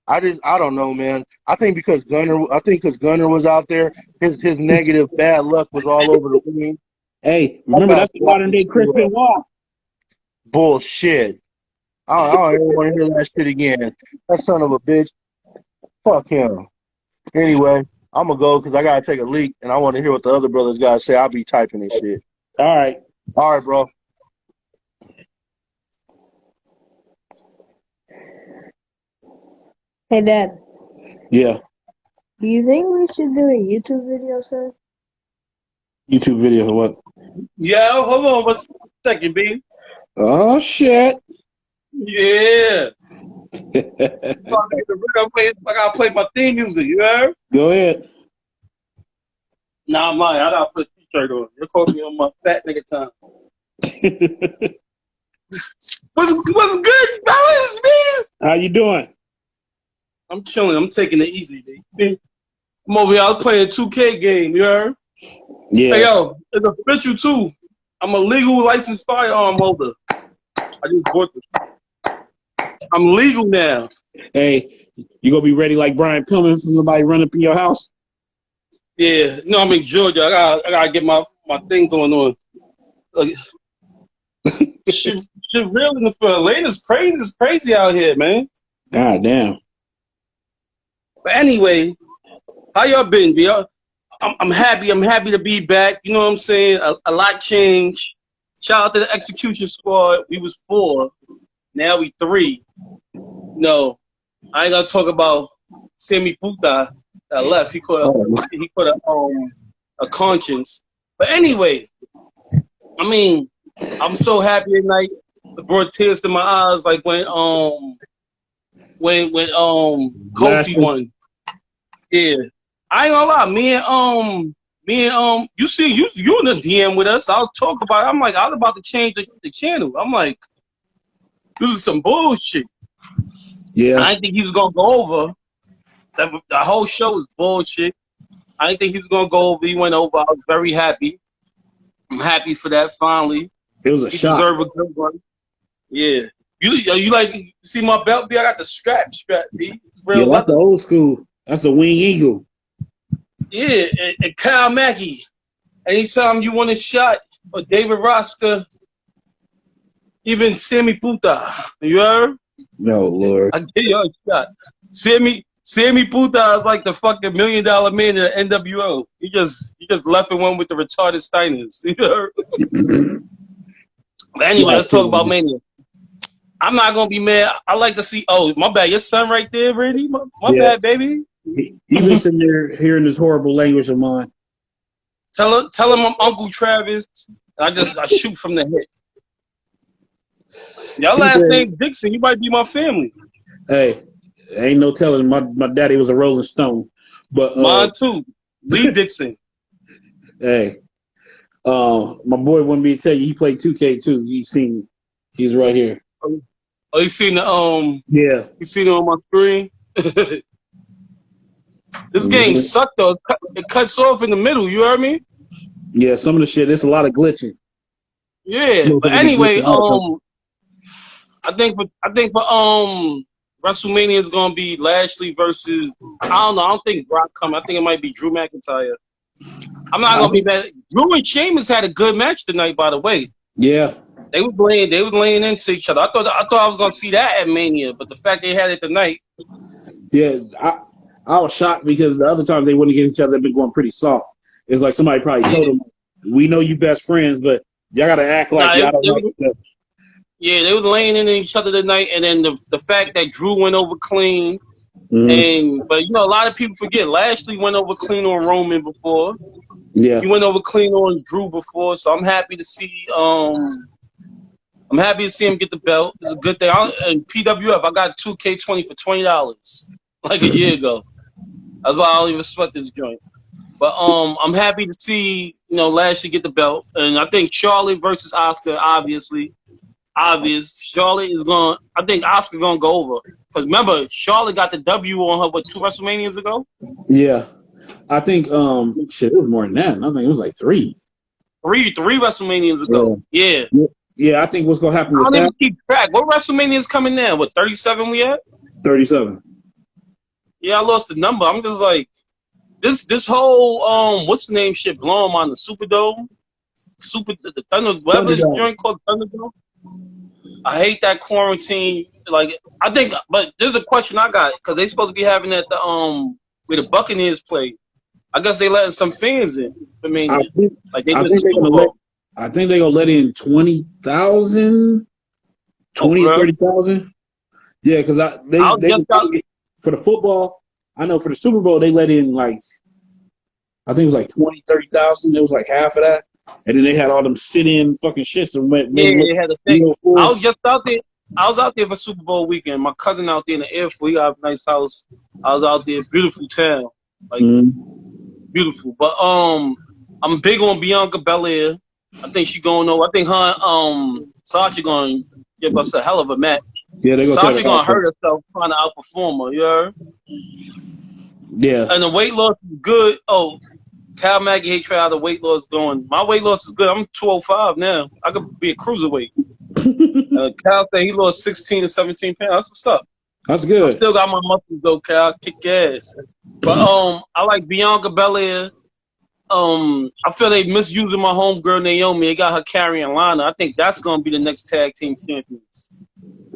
Speaker 2: I don't know, man. I think because Gunner was out there, his negative bad luck was all over the ring.
Speaker 1: Hey,
Speaker 2: That
Speaker 1: remember
Speaker 2: guy
Speaker 1: that's the
Speaker 2: blocked
Speaker 1: modern
Speaker 2: his
Speaker 1: day Chris
Speaker 2: screw up.
Speaker 1: Benoit.
Speaker 2: Bullshit. I don't even want to hear that shit again. That son of a bitch. Fuck him. Anyway, I'm gonna go because I gotta take a leak and I want to hear what the other brothers gotta say. I'll be typing this shit.
Speaker 1: All right.
Speaker 2: All right, bro.
Speaker 3: Hey, Dad.
Speaker 1: Yeah.
Speaker 3: Do you think we should do a YouTube video, sir?
Speaker 1: YouTube video or what?
Speaker 4: Yeah, hold on 1 second, B.
Speaker 1: Oh shit.
Speaker 4: Yeah. I gotta play my theme music, you heard?
Speaker 1: Go ahead.
Speaker 4: Nah, I'm lying. I gotta put a t-shirt on. You're calling me on my fat nigga time. What's good, fellas, man?
Speaker 1: How you doing?
Speaker 4: I'm chilling. I'm taking it easy, B. See? I'm over here. I was playing a 2K game, you heard?
Speaker 1: Yeah.
Speaker 4: Hey, yo, it's official, too. I'm a legal licensed firearm holder. I just bought this. I'm legal now.
Speaker 1: Hey, you gonna be ready like Brian Pillman from somebody running up in your house?
Speaker 4: Yeah. No, I'm in Georgia. I gotta get my thing going on. Like, shit real in the Atlanta is crazy. It's crazy out here, man.
Speaker 1: God damn.
Speaker 4: But anyway, how y'all been, B? I'm happy. I'm happy to be back. You know what I'm saying? A lot changed. Shout out to the execution squad. We was 4. Now we 3. No, I ain't gonna talk about Sammy Puta that left. He caught a conscience. But anyway, I mean, I'm so happy tonight. It brought tears to my eyes, like when Kofi won. Yeah, I ain't gonna lie. Me and you see, you in the DM with us. I'll talk about it. I'm like, I was about to change the channel. I'm like, this is some bullshit.
Speaker 1: Yeah.
Speaker 4: I didn't think he was gonna go over. The whole show was bullshit. I didn't think he was gonna go over. He went over. I was very happy. I'm happy for that. Finally,
Speaker 1: It was a
Speaker 4: he
Speaker 1: shock.
Speaker 4: deserved a good one. Yeah. You like see my belt, B? I got the strap, B. Real
Speaker 1: Yeah, that's
Speaker 4: leather.
Speaker 1: the old school. That's the Wing Eagle.
Speaker 4: Yeah, and Kyle Mackey. Anytime you want a shot, or David Rosca, even Sammy Puta. You heard?
Speaker 1: No, Lord.
Speaker 4: I give you a shot. Sammy Puta is like the fucking $1 million man in the NWO. He just left and went with the retarded Steiners. You heard? But anyway, let's talk about Mania. I'm not gonna be mad. I like to see. Oh, my bad. Your son right there, Brady. My bad, baby.
Speaker 1: He been sitting there hearing this horrible language of mine.
Speaker 4: Tell him I'm Uncle Travis. And I shoot from the hip. Y'all last name Dixon. You might be my family.
Speaker 1: Hey, ain't no telling. My daddy was a Rolling Stone, but
Speaker 4: mine too. Lee Dixon.
Speaker 1: Hey, my boy wanted me to tell you he played 2K too. He's right here.
Speaker 4: Oh, you seen the
Speaker 1: Yeah.
Speaker 4: You seen it on my screen. This game sucked though. It cuts off in the middle. You heard me?
Speaker 1: Yeah, some of the shit. It's a lot of glitching.
Speaker 4: Yeah, but anyway, I think for WrestleMania is gonna be Lashley versus I don't know. I don't think Brock coming. I think it might be Drew McIntyre. I'm not gonna be bad. Drew and Sheamus had a good match tonight, by the way.
Speaker 1: Yeah.
Speaker 4: They was laying into each other. I thought I was gonna see that at Mania, but the fact they had it tonight.
Speaker 1: Yeah, I was shocked because the other time they went against each other, they've been going pretty soft. It's like somebody probably told them, "We know you best friends, but y'all gotta act like y'all don't know each other."
Speaker 4: Yeah, they was laying into each other tonight, and then the fact that Drew went over clean, but you know a lot of people forget Lashley went over clean on Roman before.
Speaker 1: Yeah,
Speaker 4: he went over clean on Drew before, so I'm happy to see. I'm happy to see him get the belt. It's a good thing. And PWF, I got 2K20 for $20 like a year ago. That's why I don't even sweat this joint. But I'm happy to see Lashley get the belt, and I think Charlotte versus Asuka, obvious. Charlotte is going. I think Asuka gonna go over because remember Charlotte got the W on her 2 WrestleManias ago.
Speaker 1: Yeah, I think shit, it was more than that. I think it was like 3.
Speaker 4: 3 WrestleManias ago. Yeah.
Speaker 1: Yeah, I think what's gonna happen with that.
Speaker 4: I don't even keep track. What WrestleMania is coming now? What 37 we at?
Speaker 1: 37.
Speaker 4: Yeah, I lost the number. I'm just like this whole what's the name shit blowing on the Superdome, the Thunder, whatever the joint called Thunderdome. I hate that quarantine. Like, I think, but there's a question I got because they supposed to be having at the where the Buccaneers play. I guess they letting some fans in for
Speaker 1: I
Speaker 4: Mania,
Speaker 1: think,
Speaker 4: like they
Speaker 1: I
Speaker 4: did the
Speaker 1: think they're
Speaker 4: Super
Speaker 1: gonna let.
Speaker 4: Bowl.
Speaker 1: I think they're gonna let in 20,000,
Speaker 4: Oh,
Speaker 1: 20 or
Speaker 4: bro,
Speaker 1: 30,000. Yeah, because
Speaker 4: I
Speaker 1: they
Speaker 4: was just out.
Speaker 1: for the football. I know for the Super Bowl they let in like I think it was like 20, 30,000. It was like half of that, and then they had all them sit-in fucking shits and made
Speaker 4: Yeah,
Speaker 1: it look
Speaker 4: they had a thing.
Speaker 1: real
Speaker 4: I
Speaker 1: full.
Speaker 4: was just out there. I was out there for Super Bowl weekend. My cousin out there in the airport. He got a nice house. I was out there, beautiful town, like
Speaker 1: Mm-hmm.
Speaker 4: beautiful. But I'm big on Bianca Belair. I think she going over. I think her Sasha going to give us a hell of a match.
Speaker 1: Yeah, they gonna tear
Speaker 4: Sasha
Speaker 1: the house
Speaker 4: going to
Speaker 1: up.
Speaker 4: hurt herself trying to outperform her. You heard?
Speaker 1: Yeah,
Speaker 4: And the weight loss is good. Oh, Cal Maggie hate try how the weight loss going. My weight loss is good. I'm 205 now. I could be a cruiserweight. Cal said he lost 16 to 17 pounds. That's what's up.
Speaker 1: that's
Speaker 4: I
Speaker 1: good.
Speaker 4: still got my muscles though, Cal. Kick your ass. But I like Bianca Belair. I feel they misusing my homegirl Naomi. They got her carrying Lana. I think that's gonna be the next tag team champions.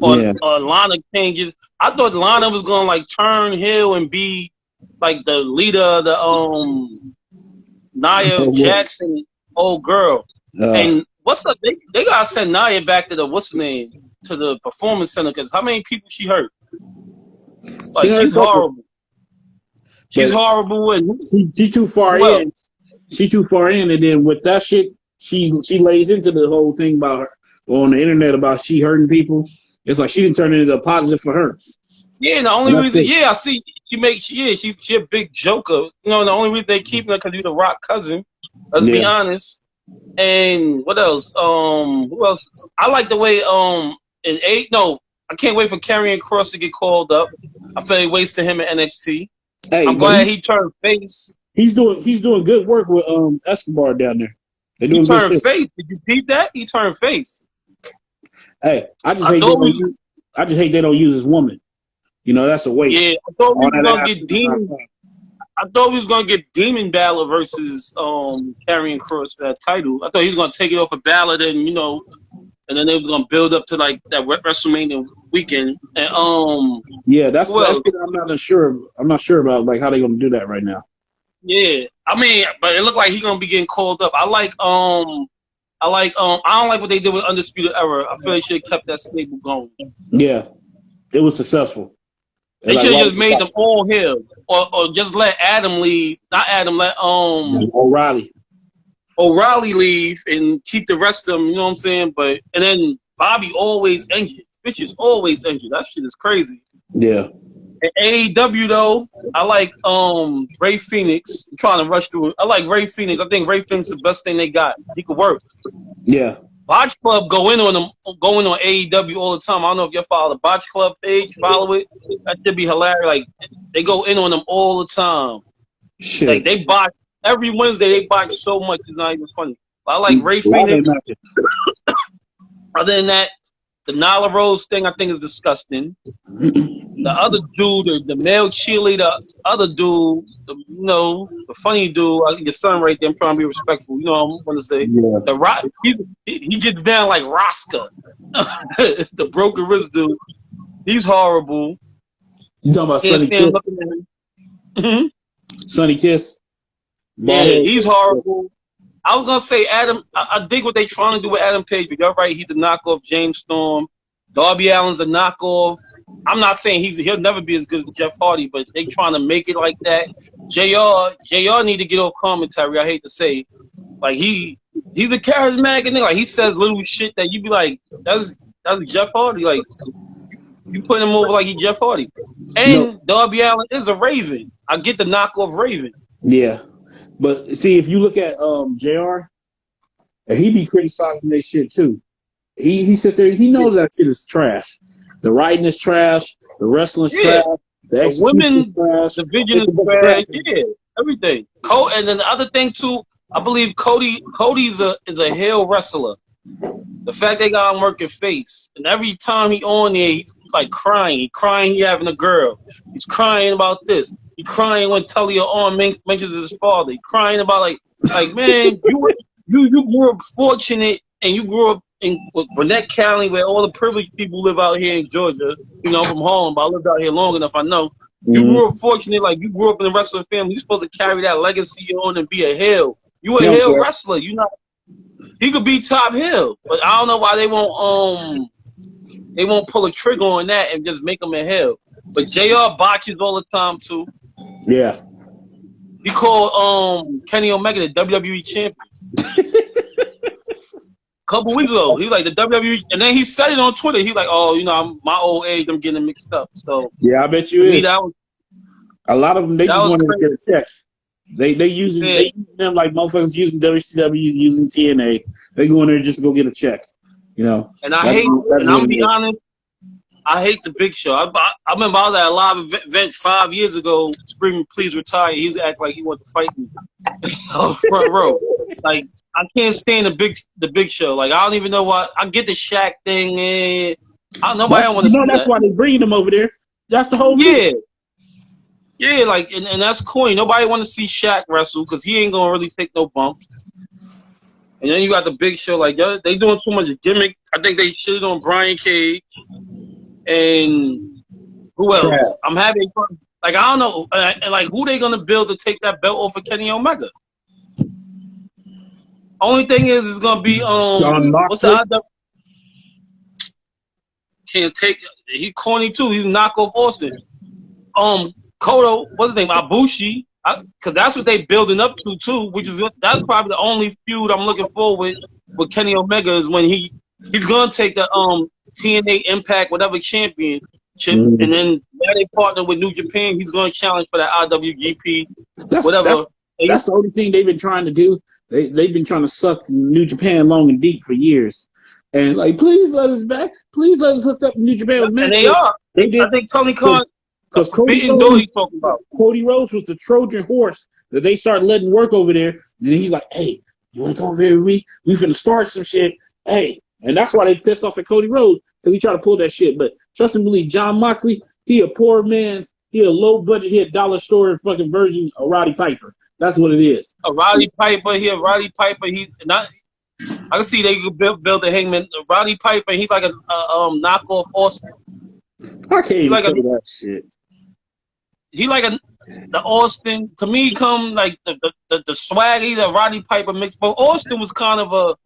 Speaker 1: Yeah,
Speaker 4: Or Lana changes. I thought Lana was gonna like turn heel and be like the leader of the Nia Jackson old girl.
Speaker 1: uh,
Speaker 4: And what's up? They gotta send Nia back to the what's the name to the performance center because how many people she hurt?
Speaker 1: she
Speaker 4: Like
Speaker 1: hurt a
Speaker 4: she's
Speaker 1: couple,
Speaker 4: horrible. She's
Speaker 1: but
Speaker 4: horrible. And
Speaker 1: she too far
Speaker 4: who else?
Speaker 1: in. She too far in, and then with that shit, she lays into the whole thing about her on the internet about she hurting people. It's like she didn't turn it into a positive for her.
Speaker 4: Yeah, the only
Speaker 1: And that's
Speaker 4: reason,
Speaker 1: it.
Speaker 4: I see she a big joker. You know, the only reason they keep her because you're the Rock cousin. Let's be
Speaker 1: Yeah,
Speaker 4: honest. And what else? Who else? I like the way in eight. No, I can't wait for Karrion Kross to get called up. I feel they wasted him at NXT.
Speaker 1: hey,
Speaker 4: I'm
Speaker 1: but
Speaker 4: glad he turned face.
Speaker 1: he's doing good work with Escobar down there. They're
Speaker 4: He
Speaker 1: doing good
Speaker 4: turned
Speaker 1: shit.
Speaker 4: face. Did you see that? He turned face.
Speaker 1: Hey, I just
Speaker 4: I
Speaker 1: hate they
Speaker 4: thought
Speaker 1: don't
Speaker 4: we,
Speaker 1: use, I just hate they don't use his woman. You know, that's a waste.
Speaker 4: yeah, I thought we
Speaker 1: All
Speaker 4: was
Speaker 1: that
Speaker 4: gonna
Speaker 1: ass
Speaker 4: get
Speaker 1: is not
Speaker 4: Demon.
Speaker 1: fun.
Speaker 4: I thought we was gonna get Demon Balor versus Karrion Kross for that title. I thought he was gonna take it off of Balor, and and then they was gonna build up to like that WrestleMania weekend. And
Speaker 1: Yeah,
Speaker 4: who
Speaker 1: that's
Speaker 4: else?
Speaker 1: shit I'm not sure about like how they gonna do that right now.
Speaker 4: Yeah, I mean, but it looked like he's gonna be getting called up. I don't like what they did with Undisputed Era. I feel they should have kept that stable going.
Speaker 1: Yeah, it was successful. And
Speaker 4: They
Speaker 1: like
Speaker 4: should
Speaker 1: why
Speaker 4: have just made them all here, or just let Adam leave. Not Adam, let
Speaker 1: O'Reilly.
Speaker 4: O'Reilly leave and keep the rest of them. You know what I'm saying? But and then Bobby always injured. Bitch is always injured. That shit is crazy.
Speaker 1: Yeah.
Speaker 4: And AEW though, I like Ray Phoenix. I'm trying to rush through it. I like Ray Phoenix. I think Ray Phoenix is the best thing they got. He could work.
Speaker 1: Yeah.
Speaker 4: Botch Club going on AEW all the time. I don't know if you follow the Botch Club page, follow it. That should be hilarious. Like they go in on them all the time. Like
Speaker 1: Shit.
Speaker 4: they botch every Wednesday. They botch so much it's not even funny. But I like Ray
Speaker 1: Why they
Speaker 4: Phoenix.
Speaker 1: matching?
Speaker 4: Other than that, the Nyla Rose thing I think is disgusting. The other dude, the male cheerleader, other dude, the funny dude, I think your son right there. I'm trying to be respectful. You know what I'm going to say?
Speaker 1: Yeah.
Speaker 4: The rock, he gets down like Rosca, the broken wrist dude. He's horrible.
Speaker 1: You talking about
Speaker 4: Can't
Speaker 1: Sonny
Speaker 4: stand
Speaker 1: Kiss?
Speaker 4: looking at him. Mhm.
Speaker 1: Sonny Kiss?
Speaker 4: Yeah,
Speaker 1: Ballhead.
Speaker 4: he's horrible. I was gonna say Adam. I dig what they trying to do with Adam Page, but you're right. He's the knockoff James Storm. Darby Allin's a knockoff. I'm not saying he'll never be as good as Jeff Hardy, but they trying to make it like that. JR need to get off commentary. I hate to say, like he's a charismatic nigga. Like he says little shit that you be like, that's Jeff Hardy. Like you put him over like he's Jeff Hardy. And
Speaker 1: No.
Speaker 4: Darby Allin is a Raven. I get the knockoff Raven.
Speaker 1: Yeah. But see, if you look at JR, and he be criticizing that shit too. He sit there, he knows that shit is trash. The writing is trash, the wrestling's trash, the execution is trash,
Speaker 4: division is trash. Yeah, everything. And then the other thing too, I believe Cody's is a heel wrestler. The fact they got him working face, and every time he on there, he's like crying. He crying he having a girl. He's crying about this. He crying when Tully on mentions his father. He crying about like man, you grew up fortunate and you grew up in Gwinnett County, where all the privileged people live out here in Georgia. You know, I'm from Harlem, but I lived out here long enough. I know. You grew up fortunate, like you grew up in the wrestling family. You're supposed to carry that legacy on and be a heel. You a heel wrestler. You not. He could be top heel, but I don't know why they won't pull a trigger on that and just make him a heel. But JR botches all the time too.
Speaker 1: Yeah.
Speaker 4: He called Kenny Omega the WWE champion. Couple weeks ago, he was like the WWE, and then he said it on Twitter. He like, oh, you know, I'm my old age, I'm getting mixed up. So
Speaker 1: yeah, I bet you is. A lot of them they just wanted to get a check. They using them like motherfuckers using WCW, using TNA. They go in there just to go get a check, you know.
Speaker 4: And I'm gonna be honest, I hate the Big Show. I remember I was at a live event 5 years ago, screaming, "Please retire!" He was acting like he wanted to fight me on front row. Like I can't stand the Big Show. Like I don't even know why. I get the Shaq thing, and nobody want to see that.
Speaker 1: That's why they bringing him over there. That's the whole reason.
Speaker 4: Yeah, like and that's corny. Nobody want to see Shaq wrestle because he ain't gonna really take no bumps. And then you got the Big Show. Like they doing too much gimmick. I think they shitted on Brian Cage. And who else? Trash. I'm happy. Like I don't know, and like who they gonna build to take that belt off of Kenny Omega? Only thing is, it's gonna be
Speaker 1: John Moxley.
Speaker 4: What's the other? Can't take. He corny too. He's knock off Austin. Kodo, what's his name? Ibushi. Because that's what they building up to too. That's probably the only feud I'm looking forward with Kenny Omega is when he's gonna take the TNA Impact, whatever championship, and then now they partner with New Japan. He's going to challenge for that IWGP, whatever.
Speaker 1: That's the only thing they've been trying to do. They've been trying to suck New Japan long and deep for years. And like, please let us back. Please let us hook up New Japan with
Speaker 4: And they are. They did. I think Tony Khan.
Speaker 1: Because Cody Rhodes was the Trojan horse that they started letting work over there. Then he's like, hey, you want to come over here with me? We finna start some shit. Hey. And that's why they pissed off at Cody Rhodes, because he tried to pull that shit. But trust and believe, John Moxley, he a poor man's, he a low budget, he a dollar store fucking version of Roddy Piper. That's what it is.
Speaker 4: A Roddy Piper, he's not. I can see they could build a Hangman. Roddy Piper, he's like a knockoff Austin.
Speaker 1: I can't even say that shit.
Speaker 4: He like the Austin, to me, come like the swaggy, the Roddy Piper mix. But Austin was kind of a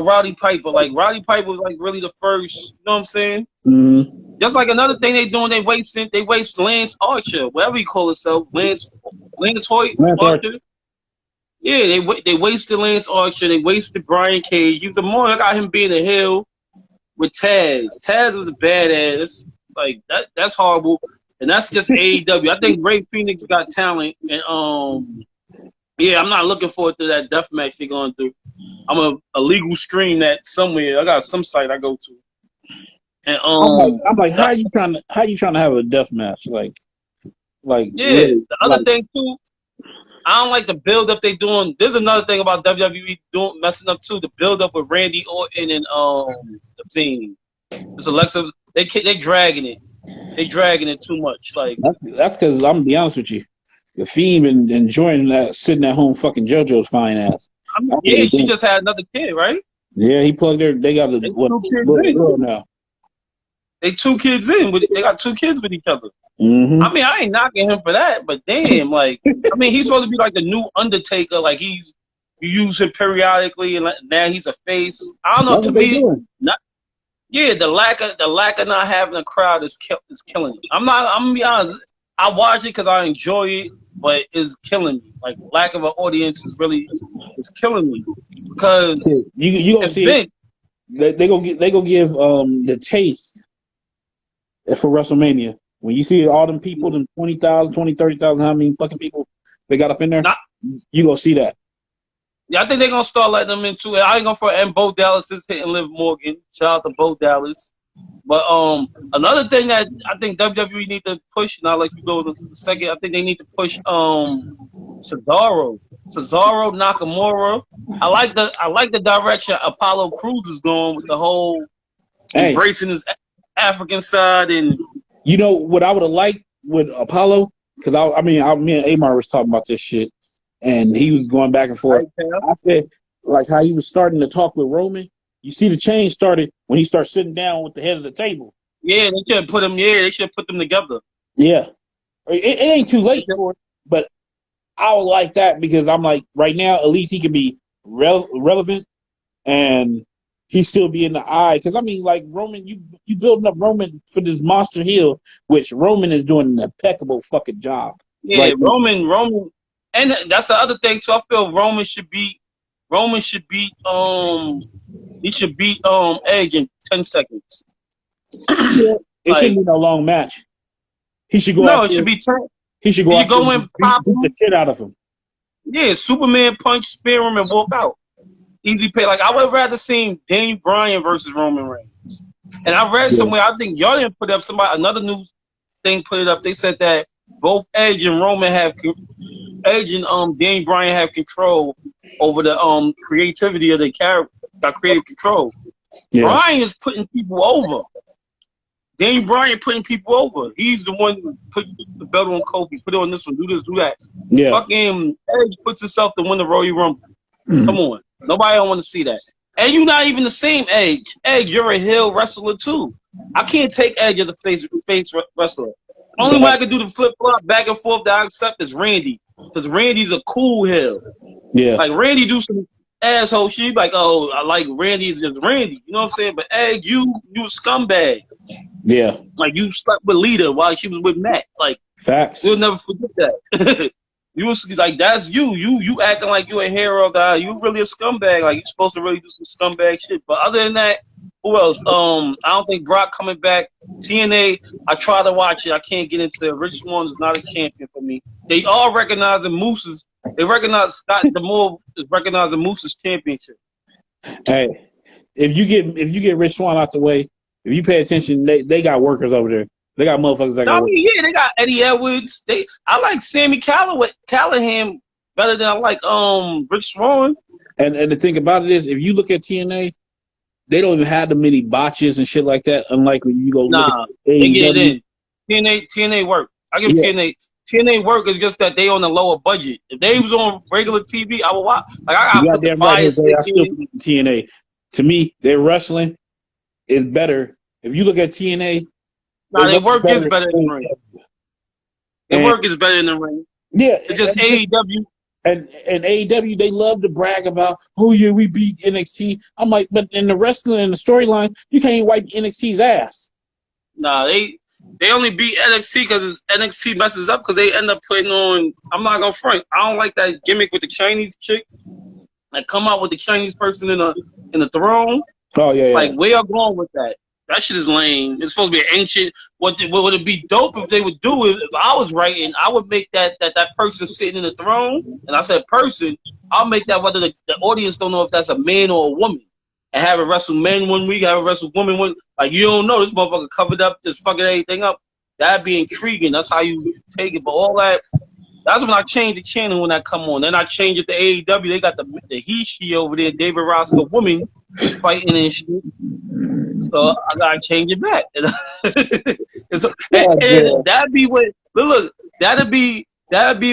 Speaker 4: Roddy Piper. Like Roddy Piper was like really the first. You know what I'm saying?
Speaker 1: Mm-hmm.
Speaker 4: Just like another thing they doing, they waste Lance Archer, whatever he call himself, Lance Archer. Yeah, they wasted Lance Archer. They wasted Brian Cage. The more I got him being a heel with Taz. Taz was a badass. Like that's horrible. And that's just AEW. I think Ray Phoenix got talent, and yeah, I'm not looking forward to that death match they're gonna do. I'm a illegal stream that somewhere. I got some site I go to, and
Speaker 1: I'm like, how you trying to have a death match? Like
Speaker 4: yeah. Really, the other thing too, I don't like the build up they doing. There's another thing about WWE messing up too. The build up with Randy Orton and the Fiend. It's Alexa. They dragging it. They dragging it too much. Like
Speaker 1: that's because I'm gonna be honest with you, the Fiend been enjoying that sitting at home fucking JoJo's fine ass.
Speaker 4: Yeah, she just had another kid, right?
Speaker 1: Yeah, he plugged her. They got a girl now.
Speaker 4: They 2 kids in. They got 2 kids with each other.
Speaker 1: Mm-hmm.
Speaker 4: I mean, I ain't knocking him for that, but damn, like, I mean, he's supposed to be like the new Undertaker. Like you use him periodically, and now he's a face. I don't know. To me, yeah, the lack of not having a crowd is killing me. I'm gonna be honest. I watch it because I enjoy it, but it's killing me. Like lack of an audience is killing me because
Speaker 1: you gonna see it. They gonna give the taste for WrestleMania when you see all them people, them 20,000, 20, 30,000, how many fucking people they got up in there. You gonna see that.
Speaker 4: Yeah, I think they're gonna start letting them into it. I ain't gonna for and Bo Dallas is hitting Liv Morgan. Shout out to Bo Dallas. But another thing that I think WWE need to push, and I'll let you go in a second. I think they need to push Cesaro Nakamura. I like the direction Apollo Crews is going with the whole embracing his African side. And
Speaker 1: you know what I would have liked with Apollo, because me and Amar was talking about this shit. And he was going back and forth. I said, like how he was starting to talk with Roman. you see the change started when he started sitting down with the head of the table.
Speaker 4: Yeah, they should have put them. Yeah, they should have put them together.
Speaker 1: Yeah, it ain't too late for it, but I would like that because I'm like right now at least he can be relevant and he still be in the eye because I mean like Roman, you building up Roman for this monster heel, which Roman is doing an impeccable fucking job.
Speaker 4: Yeah,
Speaker 1: right
Speaker 4: Roman, and that's the other thing too. I feel Roman should beat he should beat Edge in 10 seconds.
Speaker 1: It
Speaker 4: Like,
Speaker 1: shouldn't be no long match. He should go out
Speaker 4: no, it should be 10.
Speaker 1: He should go out there and beat the shit out of him.
Speaker 4: Yeah, Superman punch, spear him, and walk out. Easy pay. Like, I would rather seen Daniel Bryan versus Roman Reigns. And I read somewhere, I think y'all didn't put up another news thing put it up. They said that both Edge and Daniel Bryan have control over the creativity of the character, got creative control. Yeah. Bryan is putting people over. Daniel Bryan putting people over. He's the one who put the belt on Kofi, put it on this one, do this, do that. Yeah. Fucking Edge puts himself to win the Royal Rumble. Mm-hmm. Come on. Nobody don't want to see that. And you're not even the same Edge. Edge, you're a heel wrestler too. I can't take Edge as a face wrestler. Only way I can do the flip-flop back and forth that I accept is Randy. Because Randy's a cool heel. Yeah. Like, Randy do some asshole shit. You be like, oh, I like Randy. It's just Randy. You know what I'm saying? But Edge, you a scumbag. Yeah. Like, you slept with Lita while she was with Matt. Like, facts. We'll never forget that. You was like, that's you. You acting like you a hero guy. You really a scumbag. Like, you're supposed to really do some scumbag shit. But other than that, who else? I don't think Brock coming back. TNA, I try to watch it. I can't get into it. Rich Swann is not a champion for me. They are recognizing Moose's. They recognize Scott D'Amore is recognizing Moose's championship. Hey, if you get Rich Swann out the way, if you pay attention, they got workers over there. They got motherfuckers that yeah, they got Eddie Edwards. I like Sammy Callahan better than I like Rich Swann.
Speaker 1: And the thing about it is, if you look at TNA, they don't even have the many botches and shit like that. Unlike when you go look at
Speaker 4: they get it in. TNA work. I give TNA work is just that they on a lower budget. If they was on regular TV, I would watch. Like I got the fire stick.
Speaker 1: I still put TNA. To me, their wrestling is better. If you look at TNA.
Speaker 4: Their work is better than the ring. Their work is better than the ring. Yeah. It's just AEW.
Speaker 1: And AEW, they love to brag about, oh, yeah, we beat NXT. I'm like, but in the wrestling and the storyline, you can't even wipe NXT's ass.
Speaker 4: Nah, they only beat NXT because NXT messes up because they end up putting on, I'm not going to front. I don't like that gimmick with the Chinese chick. Like, come out with the Chinese person in the throne. Oh, yeah. Like, where y'all going with that? That shit is lame. It's supposed to be ancient. What would it be dope if they would do is, if I was writing, I would make that person sitting in the throne, and I said person, I'll make that whether the audience don't know if that's a man or a woman. And have it wrestle men 1 week, have it wrestle women one. Like, you don't know, this motherfucker covered up, just fucking everything up. That'd be intriguing. That's how you take it. But all that, that's when I changed the channel when that come on. Then I changed it to AEW. They got the he, she over there, David Roscoe woman fighting and shit. So I gotta change it back. and that'd be what look. That'd be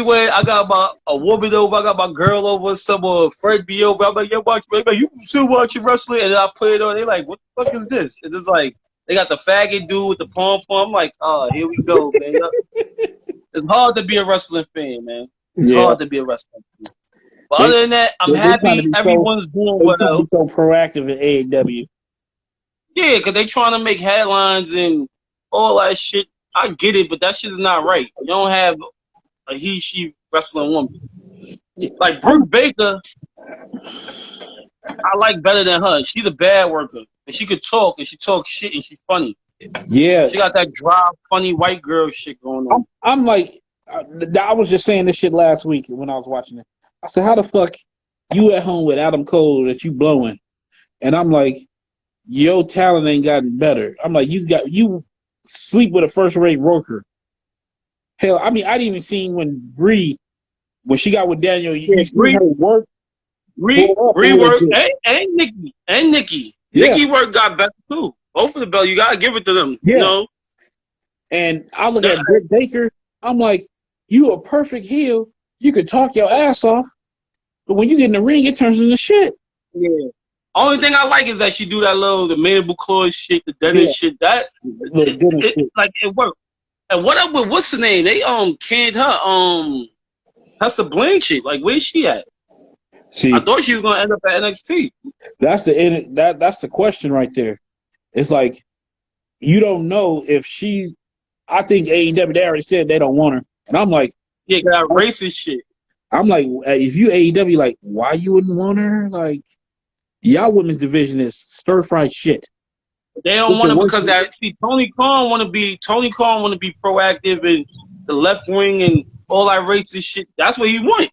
Speaker 4: where I got my a woman over, I got my girl over, some Fred B over. I'm like, yeah, watch, you still watching wrestling? And I put it on. They like, what the fuck is this? And it's like they got the faggot dude with the pom pom. I'm like, oh, here we go, man. It's hard to be a wrestling fan, man. It's hard to be a wrestling fan. But other than that, I'm happy everyone's doing what else.
Speaker 1: So proactive in AEW.
Speaker 4: Yeah, because they trying to make headlines and all that shit. I get it, but that shit is not right. You don't have a she wrestling woman. Like Brooke Baker, I like better than her. She's a bad worker. And she could talk, and she talks shit, and she's funny. Yeah. She got that dry, funny white girl shit going on.
Speaker 1: I'm like, I was just saying this shit last week when I was watching it. I said, how the fuck you at home with Adam Cole that you blowing? And I'm like, your talent ain't gotten better. I'm like, you sleep with a first-rate worker. Hell, I mean, I didn't even see when she got with Daniel, you see her work.
Speaker 4: Bree work, and Nikki. Yeah. Nikki work got better too. Both of the belt, you gotta give it to them. Yeah. You know?
Speaker 1: And I look at Britt Baker, I'm like, you a perfect heel. You could talk your ass off, but when you get in the ring, it turns into shit.
Speaker 4: Yeah. Only thing I like is that she do that the mandible claw shit, the dentist shit. That like it worked. And what up with what's the name? They canned her that's the Blank shit. Like where's she at?
Speaker 1: See,
Speaker 4: I thought she was gonna end up at NXT.
Speaker 1: That's the question right there. It's like you don't know if she. I think AEW, they already said they don't want her, and I'm like,
Speaker 4: yeah, got racist shit.
Speaker 1: I'm like, if you AEW, like, why you wouldn't want her? Like, y'all women's division is stir fried shit.
Speaker 4: They don't want to because Tony Khan want to be proactive in the left wing and all that racist shit. That's what he wanted.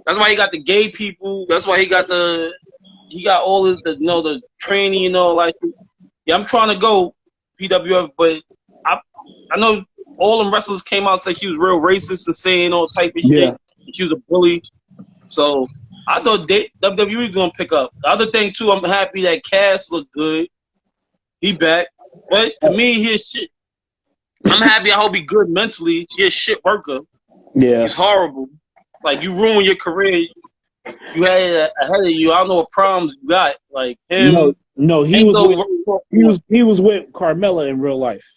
Speaker 4: That's why he got the gay people. That's why he got all of the training and all that. Yeah, I'm trying to go PWF, but I know all them wrestlers came out and said she was real racist and saying all type of shit. She was a bully. So I thought WWE was gonna pick up. The other thing too, I'm happy that Cass looked good. He back, but to me, he's shit. I'm happy. I hope he good mentally. He a shit worker.
Speaker 1: Yeah,
Speaker 4: he's horrible. Like you ruined your career. You had it ahead of you. I don't know what problems you got. Like him.
Speaker 1: No, he was with Carmella in real life.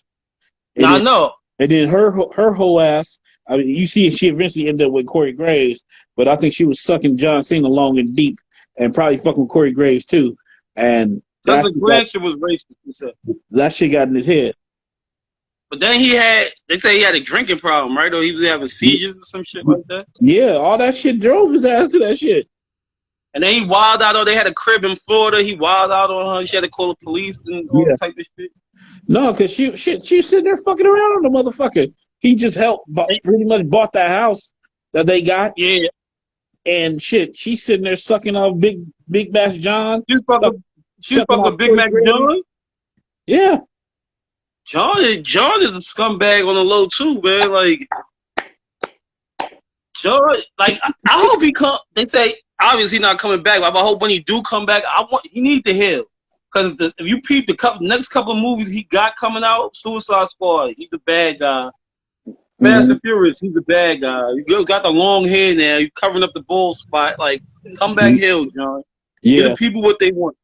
Speaker 4: Now I know.
Speaker 1: And then her whole ass. I mean, you see, she eventually ended up with Corey Graves, but I think she was sucking John Cena long and deep, and probably fucking with Corey Graves too. And
Speaker 4: that's a Blanchard was racist. He said
Speaker 1: that shit got in his head.
Speaker 4: But then they say he had a drinking problem, right? Or he was having seizures or some shit like that.
Speaker 1: Yeah, all that shit drove his ass to that shit.
Speaker 4: And then he wilded out. They had a crib in Florida. He wilded out on her. She had to call the police and all that type of shit. No, because she was sitting there fucking around on the motherfucker. He just pretty much bought that house that they got. Yeah.
Speaker 1: And shit, she's sitting there sucking off Big Bass John.
Speaker 4: She's fucking Big Mac John?
Speaker 1: Yeah.
Speaker 4: John is a scumbag on the low too, man. Like John, like I hope he come. They say obviously not coming back, but I hope when he do come back, he need to heal. Because if you peep the next couple of movies he got coming out, Suicide Squad, he's the bad guy. Fast and Furious, he's the bad guy. You got the long hair now. You covering up the bald spot. Like, come back heal, John.
Speaker 1: Yeah.
Speaker 4: Give the people what they want.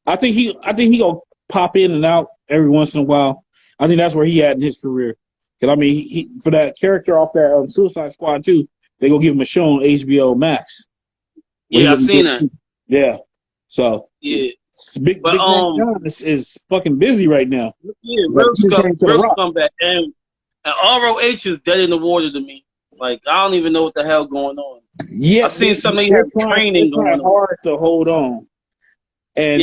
Speaker 1: I think he gonna pop in and out every once in a while. I think that's where he at in his career. Because I mean, he for that character off that Suicide Squad too, they gonna give him a show on HBO Max.
Speaker 4: Yeah, I seen that.
Speaker 1: Yeah. So
Speaker 4: yeah.
Speaker 1: Big John is fucking busy right now.
Speaker 4: Yeah, real scumbag. And ROH is dead in the water to me. Like, I don't even know what the hell going on.
Speaker 1: Yeah.
Speaker 4: I seen somebody have training going on.
Speaker 1: It's hard to hold on. And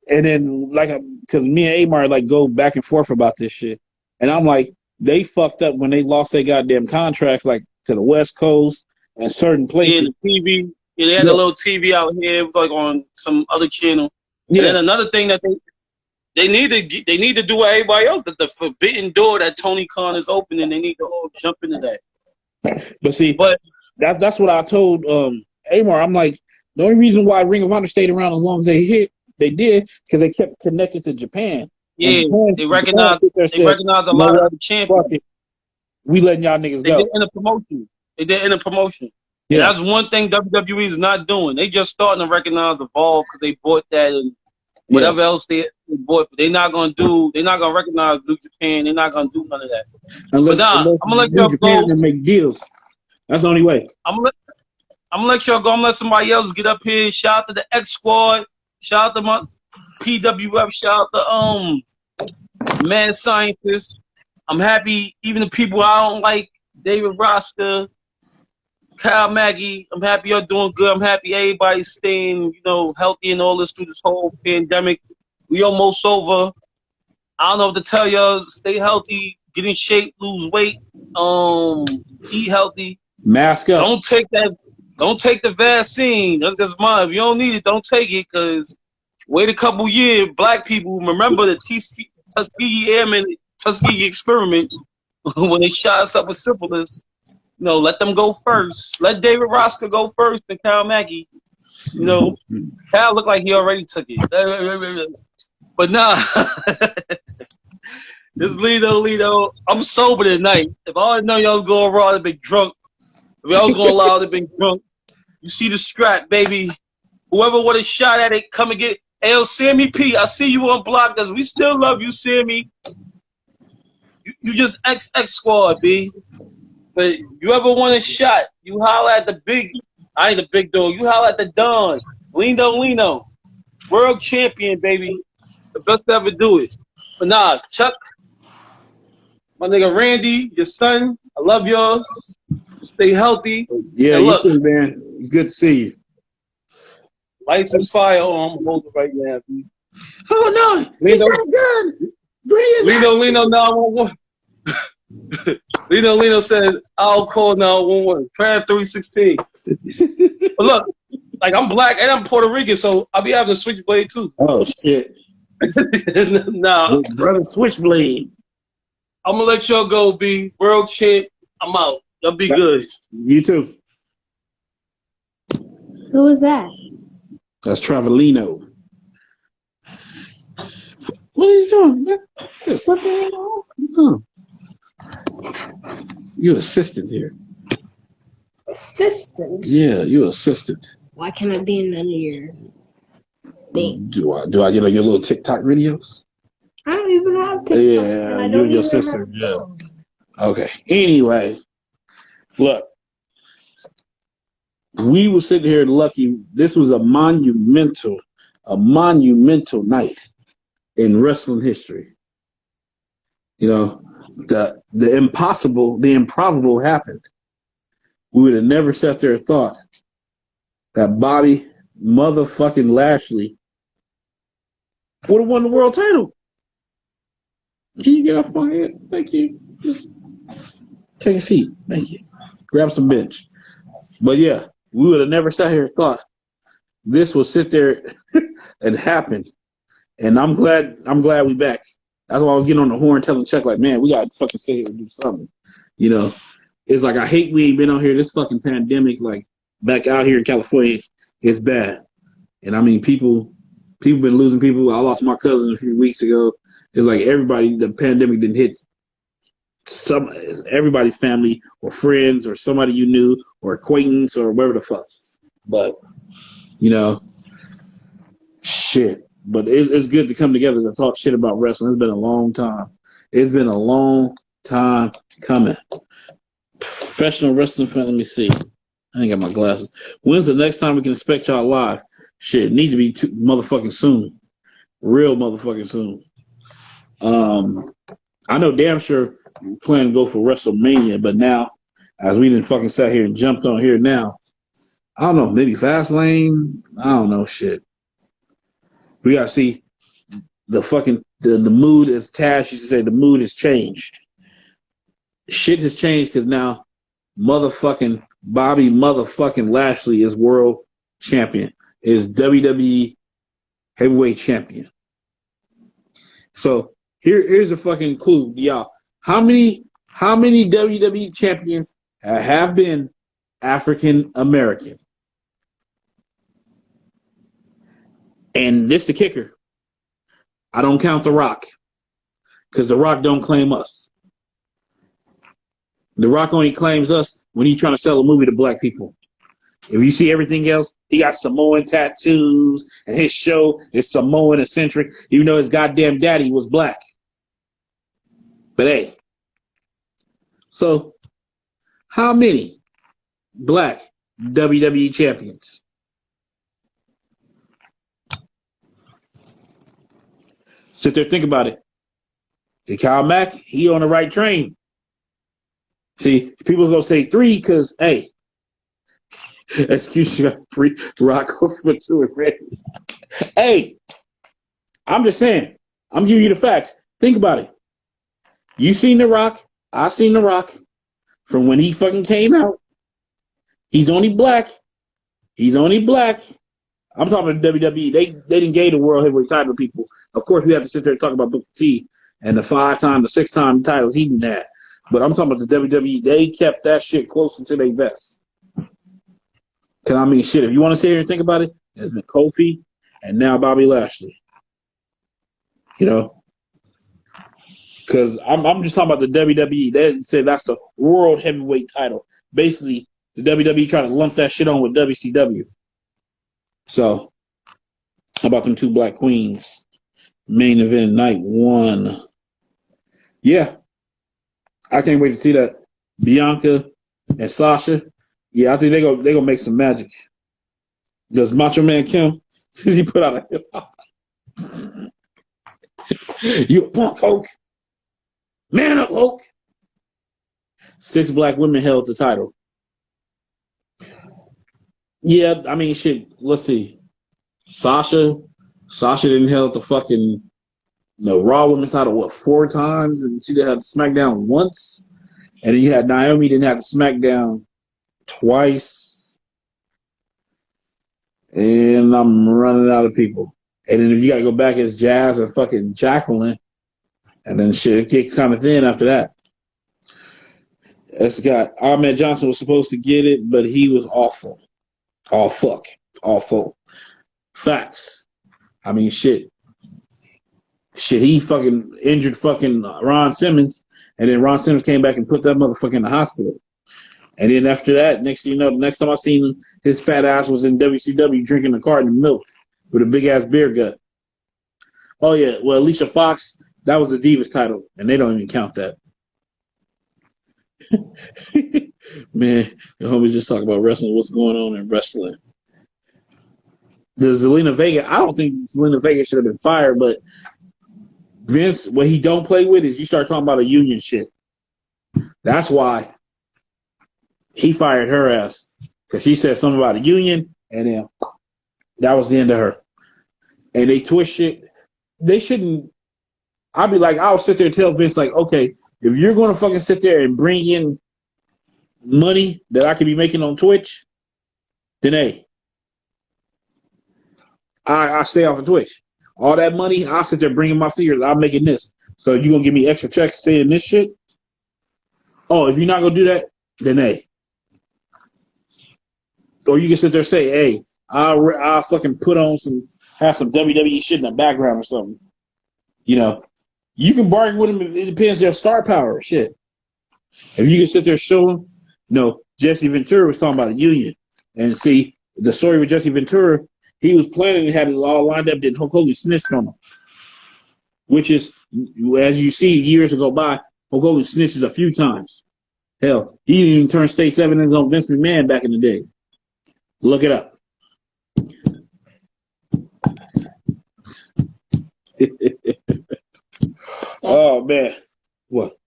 Speaker 1: and then, like, because me and Amar, like, go back and forth about this shit. And I'm like, they fucked up when they lost their goddamn contracts, like, to the West Coast and certain places.
Speaker 4: Yeah, the TV. Yeah, they had a little TV out here. It was, like, on some other channel. Yeah. And then another thing that they need to do what everybody else. The forbidden door that Tony Khan is opening, they need to all jump into that.
Speaker 1: But that's what I told Amar. I'm like, the only reason why Ring of Honor stayed around as long as they did, because they kept connected to Japan.
Speaker 4: Yeah, they recognize a lot of the champions.
Speaker 1: We letting y'all niggas go.
Speaker 4: They did in a promotion. Yeah, that's one thing WWE is not doing. They just starting to recognize Evolve because they bought that and whatever else they bought. They're not gonna recognize New Japan. They're not gonna do none of that.
Speaker 1: Unless I'm gonna let y'all go and make deals. That's the only way.
Speaker 4: I'm gonna let y'all go. I'm gonna let somebody else get up here. Shout out to the X Squad. Shout out to my PWF. Shout out to Mad Scientist. I'm happy. Even the people I don't like, David Roscoe, Kyle Maggie, I'm happy you're doing good. I'm happy everybody's staying, healthy and all this through this whole pandemic. We almost over. I don't know what to tell y'all. Stay healthy, get in shape, lose weight, eat healthy.
Speaker 1: Mask up.
Speaker 4: Don't take the vaccine. That's mine. If you don't need it, don't take it, because wait a couple years, black people remember the Tuskegee experiment when they shot us up with syphilis. Let them go first. Let David Roscoe go first and Kyle Maggie. Kyle looked like he already took it. But nah. This Lido. I'm sober tonight. If I didn't know y'all was going raw, I'd have been drunk. If y'all was going loud, I'd have been drunk. You see the strap, baby. Whoever would have shot at it, come and get. Hey, yo, Sammy P, I see you on Block Us. We still love you, Sammy. You just XX squad, B. But you ever want a shot, you holler at the big, I ain't the big dog, you holler at the Don. Lino. World champion, baby. The best to ever do it. But nah, Chuck, my nigga Randy, your son, I love y'all. Stay healthy.
Speaker 1: Yeah,
Speaker 4: And
Speaker 1: you
Speaker 4: look,
Speaker 1: too, man. It's good to see you.
Speaker 4: lights and fire. Oh, I'm holding right now, B.
Speaker 1: Oh no, he's got a gun. Bring his
Speaker 4: Lino 911. Lino said, I'll call 911. Tram 316. But look, like I'm black and I'm Puerto Rican, so I'll be having a switchblade too.
Speaker 1: Oh shit.
Speaker 4: Nah,
Speaker 1: Brother Switchblade.
Speaker 4: I'm gonna let y'all go, B. World champ. I'm out. Y'all be good.
Speaker 1: You too.
Speaker 3: Who is that?
Speaker 1: That's Travelino. What are you doing?
Speaker 3: What's the name of?
Speaker 1: Oh. You're assistant here.
Speaker 3: Assistant.
Speaker 1: Yeah, you're assistant.
Speaker 3: Why can't I be in none of your thing?
Speaker 1: Do I get on your little TikTok videos?
Speaker 3: I don't even have TikTok.
Speaker 1: Yeah,
Speaker 3: and I
Speaker 1: you
Speaker 3: don't
Speaker 1: and your
Speaker 3: even
Speaker 1: sister.
Speaker 3: have a
Speaker 1: Yeah.
Speaker 3: phone.
Speaker 1: Okay. Anyway, look, we were sitting here lucky. This was a monumental night in wrestling history. You know, the impossible, the improbable happened. We would have never sat there and thought that Bobby motherfucking Lashley would have won the world title. Can you get off my head? Thank you. Just take a seat. Thank you. Grab some bench. But yeah, we would have never sat here and thought this would sit there and happen. And I'm glad we back. That's why I was getting on the horn telling Chuck, like, man, we got to fucking sit here and do something. You know, it's like I hate we ain't been out here. This fucking pandemic, like, back out here in California, it's bad. And I mean, people been losing people. I lost my cousin a few weeks ago. It's like everybody, the pandemic didn't hit everybody's family or friends or somebody you knew or acquaintance or whatever the fuck. But, you know, shit. But it's good to come together to talk shit about wrestling. It's been a long time. It's been a long time coming. Professional wrestling fan, let me see. I ain't got my glasses. When's the next time we can expect y'all live? Shit, need to be motherfucking soon. Real motherfucking soon. I know damn sure we plan to go for WrestleMania, but now, as we didn't fucking sat here and jumped on here now, I don't know, maybe Fastlane? I don't know, shit. We gotta see the fucking, the mood, as Tash used to say, the mood has changed. Shit has changed because now motherfucking Bobby motherfucking Lashley is world champion, is WWE heavyweight champion. So here's a fucking clue, y'all. How many WWE champions have been African American? And this the kicker. I don't count The Rock, because The Rock don't claim us. The Rock only claims us when he's trying to sell a movie to black people. If you see everything else, he got Samoan tattoos, and his show is Samoan eccentric, even though his goddamn daddy was black. But hey, so how many black WWE champions? Sit there, think about it. See, Kyle Mack, he on the right train. See, people are gonna say 3 because, hey, excuse me, 3 Rock over 2 and Randy. Hey, I'm just saying. I'm giving you the facts. Think about it. You seen The Rock. I've seen The Rock. From when he fucking came out. He's only black. He's only black. I'm talking about WWE. They didn't gave the world heavyweight title to people. Of course, we have to sit there and talk about Booker T and the 5-time, the 6-time titles he didn't have. But I'm talking about the WWE. They kept that shit close to their vest. Cause I mean, shit. If you want to sit here and think about it, there's been Kofi and now Bobby Lashley. You know, because I'm just talking about the WWE. They said that's the world heavyweight title. Basically, the WWE trying to lump that shit on with WCW. So, How about them two black queens? Main event night 1. Yeah, I can't wait to see that. Bianca and Sasha. Yeah, I think they gonna make some magic. Does Macho Man Kim? Since he put out a hip hop. You a punk, Hulk. Man up, Hulk. 6 black women held the title. Yeah, I mean, shit. Let's see. Sasha didn't held the fucking Raw Women's title 4 times, and she didn't have the SmackDown once. And then you had Naomi didn't have the SmackDown twice. And I'm running out of people. And then if you got to go back as Jazz or fucking Jacqueline, and then shit, it gets kind of thin after that. It's got Ahmed Johnson was supposed to get it, but he was awful. Awful. Facts. I mean, shit. He fucking injured fucking Ron Simmons, and then Ron Simmons came back and put that motherfucker in the hospital. And then after that, next thing you know, the next time I seen him, his fat ass was in WCW drinking a carton of milk with a big ass beer gut. Oh yeah, well Alicia Fox, that was the Divas title, and they don't even count that. Man, the homies just talk about wrestling. What's going on in wrestling? The Zelina Vega, I don't think Zelina Vega should have been fired, but Vince, what he don't play with is you start talking about a union shit. That's why he fired her ass, because she said something about a union, and then that was the end of her. And they twist shit. They shouldn't. I'll be like, I'll sit there and tell Vince, like, okay, if you're going to fucking sit there and bring in money that I could be making on Twitch, then hey, I stay off of Twitch. All that money, I'll sit there bringing my figures. I'm making this. So you going to give me extra checks saying this shit? Oh, if you're not going to do that, then hey. Or you can sit there and say, hey, I'll fucking put on have some WWE shit in the background or something. You know, you can bargain with them. It depends on their star power. Shit. If you can sit there and show them, Jesse Ventura was talking about a union. And see, the story with Jesse Ventura, he was planning and had it all lined up, then Hulk Hogan snitched on him. Which is, as you see, years ago by, Hulk Hogan snitches a few times. Hell, he didn't even turn state's evidence on Vince McMahon back in the day. Look it up. Oh, man. What?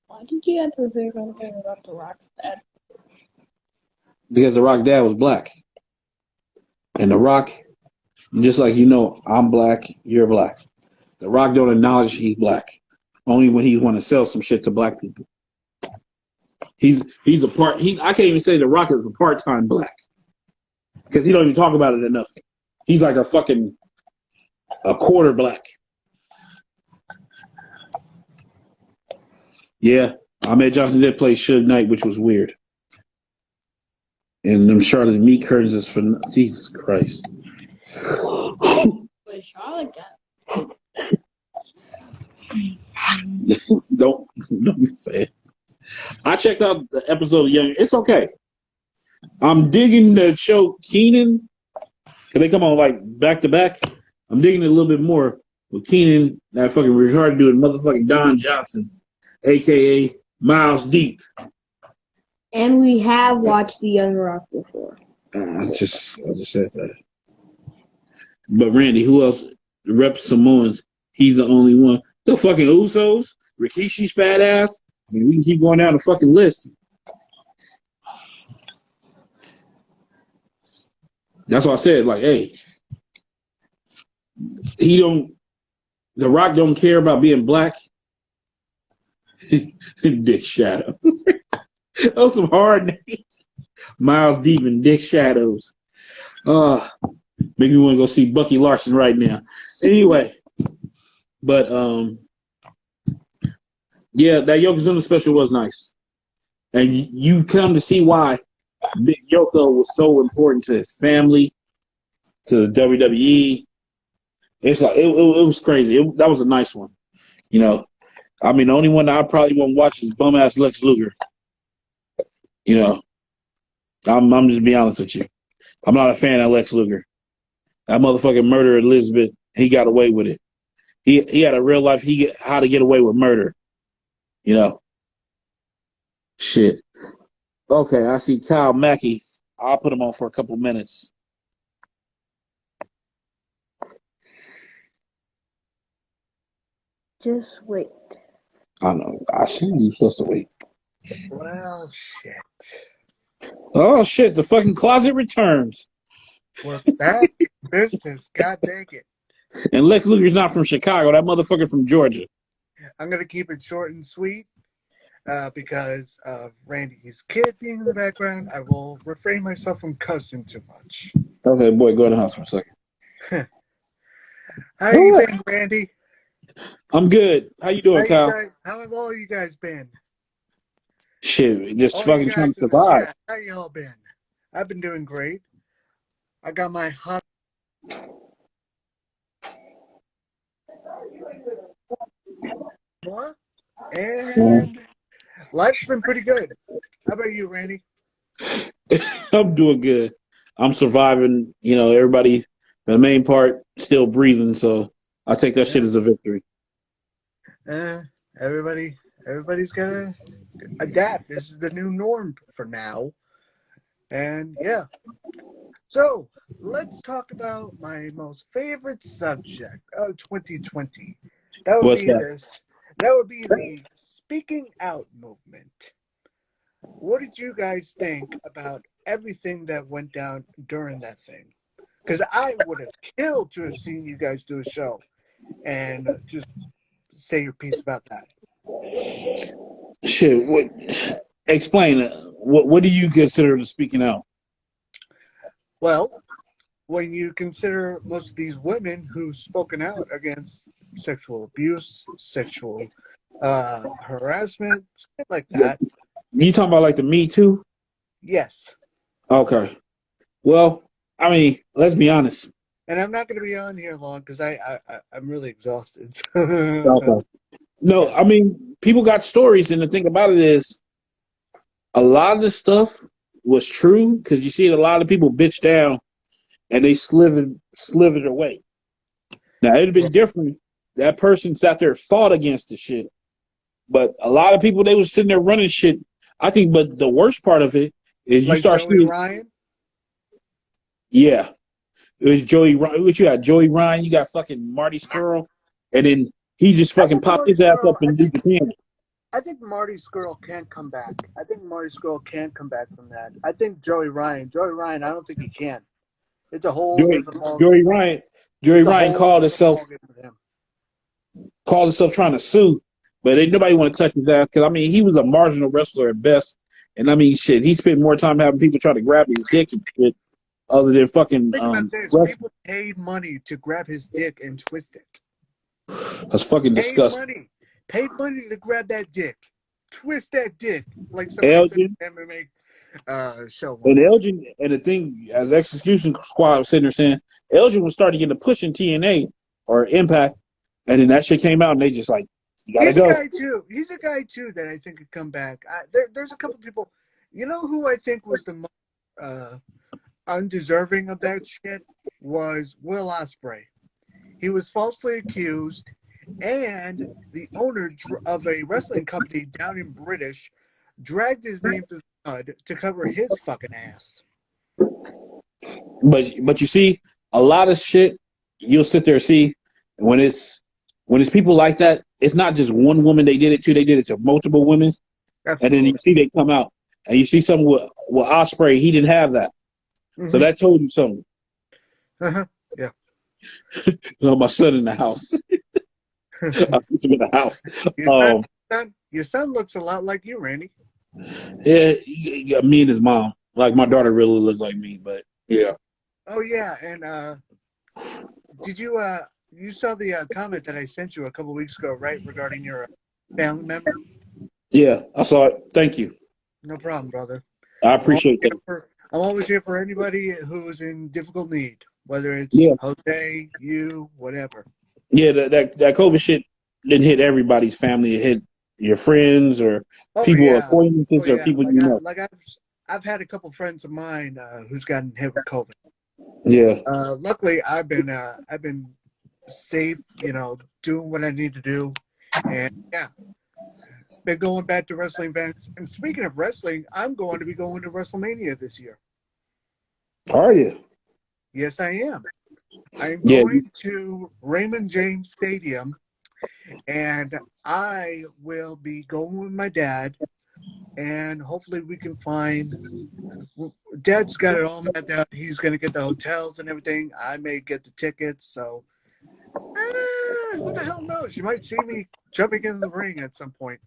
Speaker 3: Why did you have to say something about The Rock's dad?
Speaker 1: Because The Rock dad was black. And The Rock, just like I'm black, you're black. The Rock don't acknowledge he's black. Only when he want to sell some shit to black people. He's a part. I can't even say The Rock is a part-time black. Because he don't even talk about it enough. He's like a quarter black. Yeah, Ahmed Johnson did play Suge Knight, which was weird. And them Charlotte meat curtains is for Jesus Christ.
Speaker 3: But Charlotte got
Speaker 1: don't be sad. I checked out the episode of Young. It's okay. I'm digging the show Keenan. Cause they come on like back to back. I'm digging it a little bit more with Keenan, that fucking retarded dude, motherfucking Don Johnson, aka Miles Deep.
Speaker 3: And we have watched The Young Rock before.
Speaker 1: I just said that. But Randy, who else? Rep Samoans. He's the only one. The fucking Usos, Rikishi's fat ass. I mean, we can keep going down the fucking list. That's why I said, like, hey, The Rock don't care about being black. Dick Shadow. Those some hard names. Miles Deep and Dick Shadows. Make me want to go see Bucky Larson right now. Anyway, but yeah, that Yokozuna special was nice, and you come to see why Big Yoko was so important to his family, to the WWE. It's like it was crazy. That was a nice one, I mean, the only one that I probably won't watch is bum ass Lex Luger. I'm just be honest with you. I'm not a fan of Lex Luger. That motherfucker murdered Elizabeth. He got away with it. He had a real life. How to get away with murder. You know. Shit. Okay, I see Kyle Mackey. I'll put him on for a couple minutes.
Speaker 3: Just wait.
Speaker 1: I know. I see you supposed to wait.
Speaker 5: Well, shit.
Speaker 1: Oh shit! The fucking closet returns.
Speaker 5: We're back in business. God dang it.
Speaker 1: And Lex Luger's not from Chicago. That motherfucker from Georgia.
Speaker 5: I'm going to keep it short and sweet because of Randy's kid being in the background. I will refrain myself from cussing too much.
Speaker 1: Okay, boy, go in the house for a second.
Speaker 5: How you been, Randy?
Speaker 1: I'm good. How you doing, Kyle?
Speaker 5: How have all you guys been?
Speaker 1: Shit, just
Speaker 5: All
Speaker 1: fucking
Speaker 5: you
Speaker 1: trying
Speaker 5: guys
Speaker 1: to
Speaker 5: in the
Speaker 1: survive.
Speaker 5: chat, how y'all been? I've been doing great. I got my hot. And life's been pretty good. How about you, Randy?
Speaker 1: I'm doing good. I'm surviving. You know, everybody, the main part, still breathing. So I take that shit as a victory.
Speaker 5: Everybody's gotta adapt. This is the new norm for now. And yeah. So let's talk about my most favorite subject of 2020. That would
Speaker 1: What's
Speaker 5: be
Speaker 1: that?
Speaker 5: That would be the speaking out movement. What did you guys think about everything that went down during that thing? Because I would have killed to have seen you guys do a show and just say your piece about that.
Speaker 1: Shit. What? Explain. What do you consider the speaking out?
Speaker 5: Well, when you consider most of these women who've spoken out against sexual abuse, sexual harassment, shit like that.
Speaker 1: You talking about like the Me Too?
Speaker 5: Yes.
Speaker 1: Okay. Well, I mean, let's be honest.
Speaker 5: And I'm not going to be on here long because I'm really exhausted.
Speaker 1: Okay. No, I mean, people got stories, and the thing about it is, a lot of this stuff was true because you see a lot of people bitch down and they slithered away. Now it'd have been different. That person sat there fought against the shit, but a lot of people they was sitting there running shit. I think, but the worst part of it is you
Speaker 5: like
Speaker 1: start
Speaker 5: Joey
Speaker 1: seeing.
Speaker 5: Ryan.
Speaker 1: Yeah, it was Joey Ryan. What you got? Joey Ryan. You got fucking Marty Skrull, and then he just fucking popped his ass up in New Japan.
Speaker 5: I think Marty Skrull can come back. I think Marty Skrull can come back from that. I think Joey Ryan, I don't think he can. It's a whole different ballgame.
Speaker 1: Joey Ryan called himself trying to sue, but ain't nobody want to touch his ass because I mean he was a marginal wrestler at best, and I mean shit he spent more time having people try to grab his dick and shit other than fucking.
Speaker 5: Think about this: people paid money to grab his dick and twist it.
Speaker 1: That's fucking disgusting.
Speaker 5: Paid money to grab that dick, twist that dick like some
Speaker 1: Elgin
Speaker 5: MMA show.
Speaker 1: And Elgin, and the thing as Execution Squad was sitting there saying, Elgin was starting to get a push in TNA or Impact, and then that shit came out, and they just like, you gotta go.
Speaker 5: He's a guy too that I think could come back. There's a couple people. You know who I think was the most undeserving of that shit was Will Ospreay. He was falsely accused, and the owner of a wrestling company down in British dragged his name through the mud to cover his fucking ass.
Speaker 1: But you see, a lot of shit you'll sit there and see when it's people like that. It's not just one woman they did it to; they did it to multiple women.
Speaker 5: Absolutely.
Speaker 1: And then you see they come out, and you see something with Ospreay. He didn't have that, so that told you something.
Speaker 5: Yeah.
Speaker 1: You know, my son in the house. I put him in the house.
Speaker 5: Your son looks a lot like you, Randy.
Speaker 1: Yeah, me and his mom. Like my daughter really looked like me, but yeah.
Speaker 5: Oh yeah, and did you saw the comment that I sent you a couple weeks ago, right, regarding your family member?
Speaker 1: Yeah, I saw it. Thank you.
Speaker 5: No problem, brother.
Speaker 1: I appreciate that.
Speaker 5: I'm always here for anybody who's in difficult need, whether it's Jose, you, whatever.
Speaker 1: Yeah, that COVID shit didn't hit everybody's family. It hit your friends or people, acquaintances, or people you know.
Speaker 5: Like I've had a couple friends of mine who's gotten hit with COVID.
Speaker 1: Yeah.
Speaker 5: Luckily, I've been safe, doing what I need to do, and yeah, been going back to wrestling events. And speaking of wrestling, I'm going to be going to WrestleMania this year.
Speaker 1: Are you?
Speaker 5: Yes, I am. I'm
Speaker 1: Yeah.
Speaker 5: going to Raymond James Stadium, and I will be going with my dad, and hopefully we can find. Dad's got it all mapped out. He's going to get the hotels and everything. I may get the tickets, so who the hell knows? You might see me jumping in the ring at some point.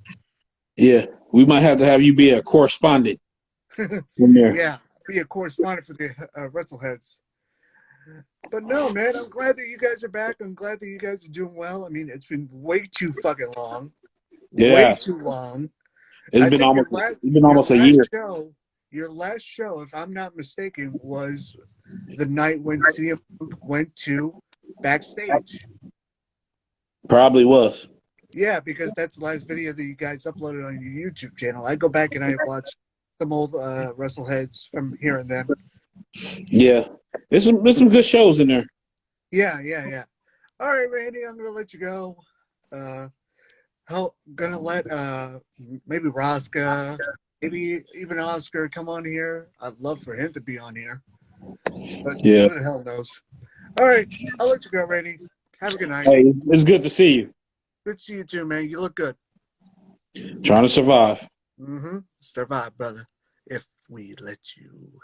Speaker 1: Yeah. We might have to have you be a correspondent in there.
Speaker 5: Yeah, be a correspondent for the Wrestleheads. But no, man, I'm glad that you guys are back. I'm glad that you guys are doing well. I mean, it's been way too fucking long. Way
Speaker 1: Yeah.
Speaker 5: too long.
Speaker 1: It's
Speaker 5: I
Speaker 1: been
Speaker 5: think
Speaker 1: almost a year.
Speaker 5: your last show, if I'm not mistaken, was the night when CM Punk went to backstage.
Speaker 1: Probably was.
Speaker 5: Yeah, because that's the last video that you guys uploaded on your YouTube channel. I go back and I watch some old Wrestleheads from here and then.
Speaker 1: Yeah. There's some good shows in there.
Speaker 5: Yeah. All right, Randy, I'm gonna let you go. Gonna let maybe Rosca, maybe even Oscar come on here. I'd love for him to be on here, but
Speaker 1: Yeah.
Speaker 5: who the hell knows? All right, I'll let you go, Randy. Have a good night.
Speaker 1: Hey, it's good to see you.
Speaker 5: Good to see you too, man. You look good.
Speaker 1: Trying to survive.
Speaker 5: Survive, brother. If we let you.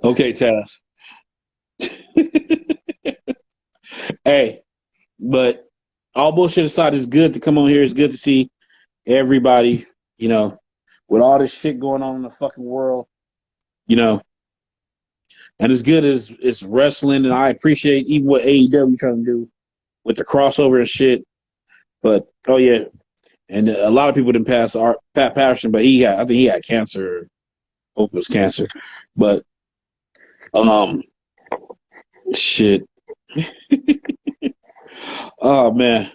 Speaker 1: Okay, Taz. Hey, but all bullshit aside, it's good to come on here. It's good to see everybody, with all this shit going on in the fucking world, and as good as it's wrestling, and I appreciate even what AEW trying to do with the crossover and shit. But oh yeah, and a lot of people didn't pass Pat Patterson, but I think he had cancer. Hope it was cancer, but shit. Oh man,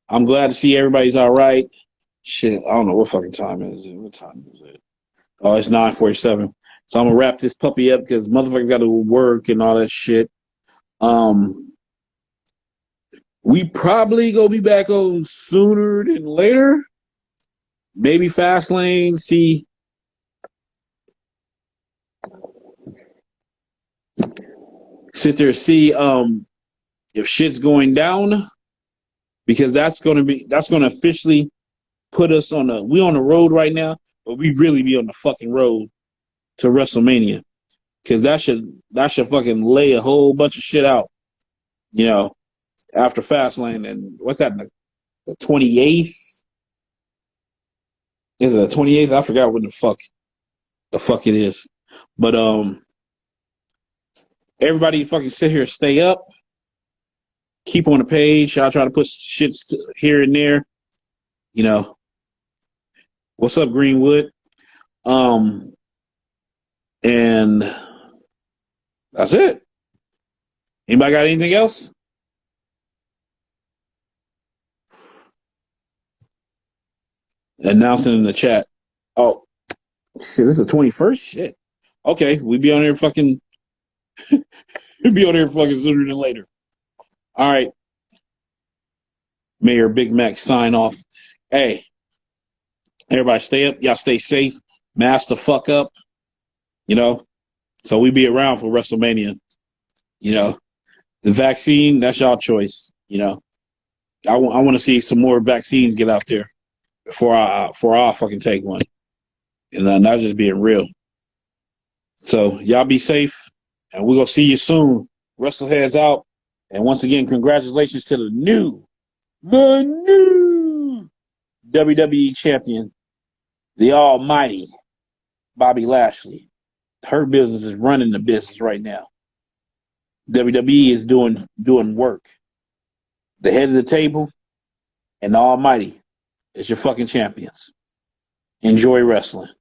Speaker 1: I'm glad to see everybody's all right. Shit, I don't know what fucking time is it. What time is it? Oh, it's 9:47. So I'm gonna wrap this puppy up because motherfucker got to work and all that shit. We probably gonna be back on sooner than later. Maybe Fastlane. Sit there, see if shit's going down, because that's gonna officially put us on we on the road right now, but we really be on the fucking road to WrestleMania, because that should fucking lay a whole bunch of shit out, after Fastlane. And what's that, the 28th? Is it the 28th? I forgot what the fuck it is. But everybody fucking sit here, stay up, keep on the page. I'll try to put shit here and there. What's up, Greenwood? And that's it. Anybody got anything else? Announcing in the chat. Oh, shit, this is the 21st? Shit. Okay, we be on here fucking sooner than later. All right. Mayor Big Mac sign off. Hey, everybody stay up. Y'all stay safe. Mask the fuck up. So we be around for WrestleMania. The vaccine, that's y'all choice. I want to see some more vaccines get out there before I fucking take one. And not just being real. So y'all be safe, and we're gonna see you soon. Wrestleheads out. And once again, congratulations to the new WWE champion, the almighty Bobby Lashley. Her business is running the business right now. WWE is doing work. The head of the table and the almighty is your fucking champions. Enjoy wrestling.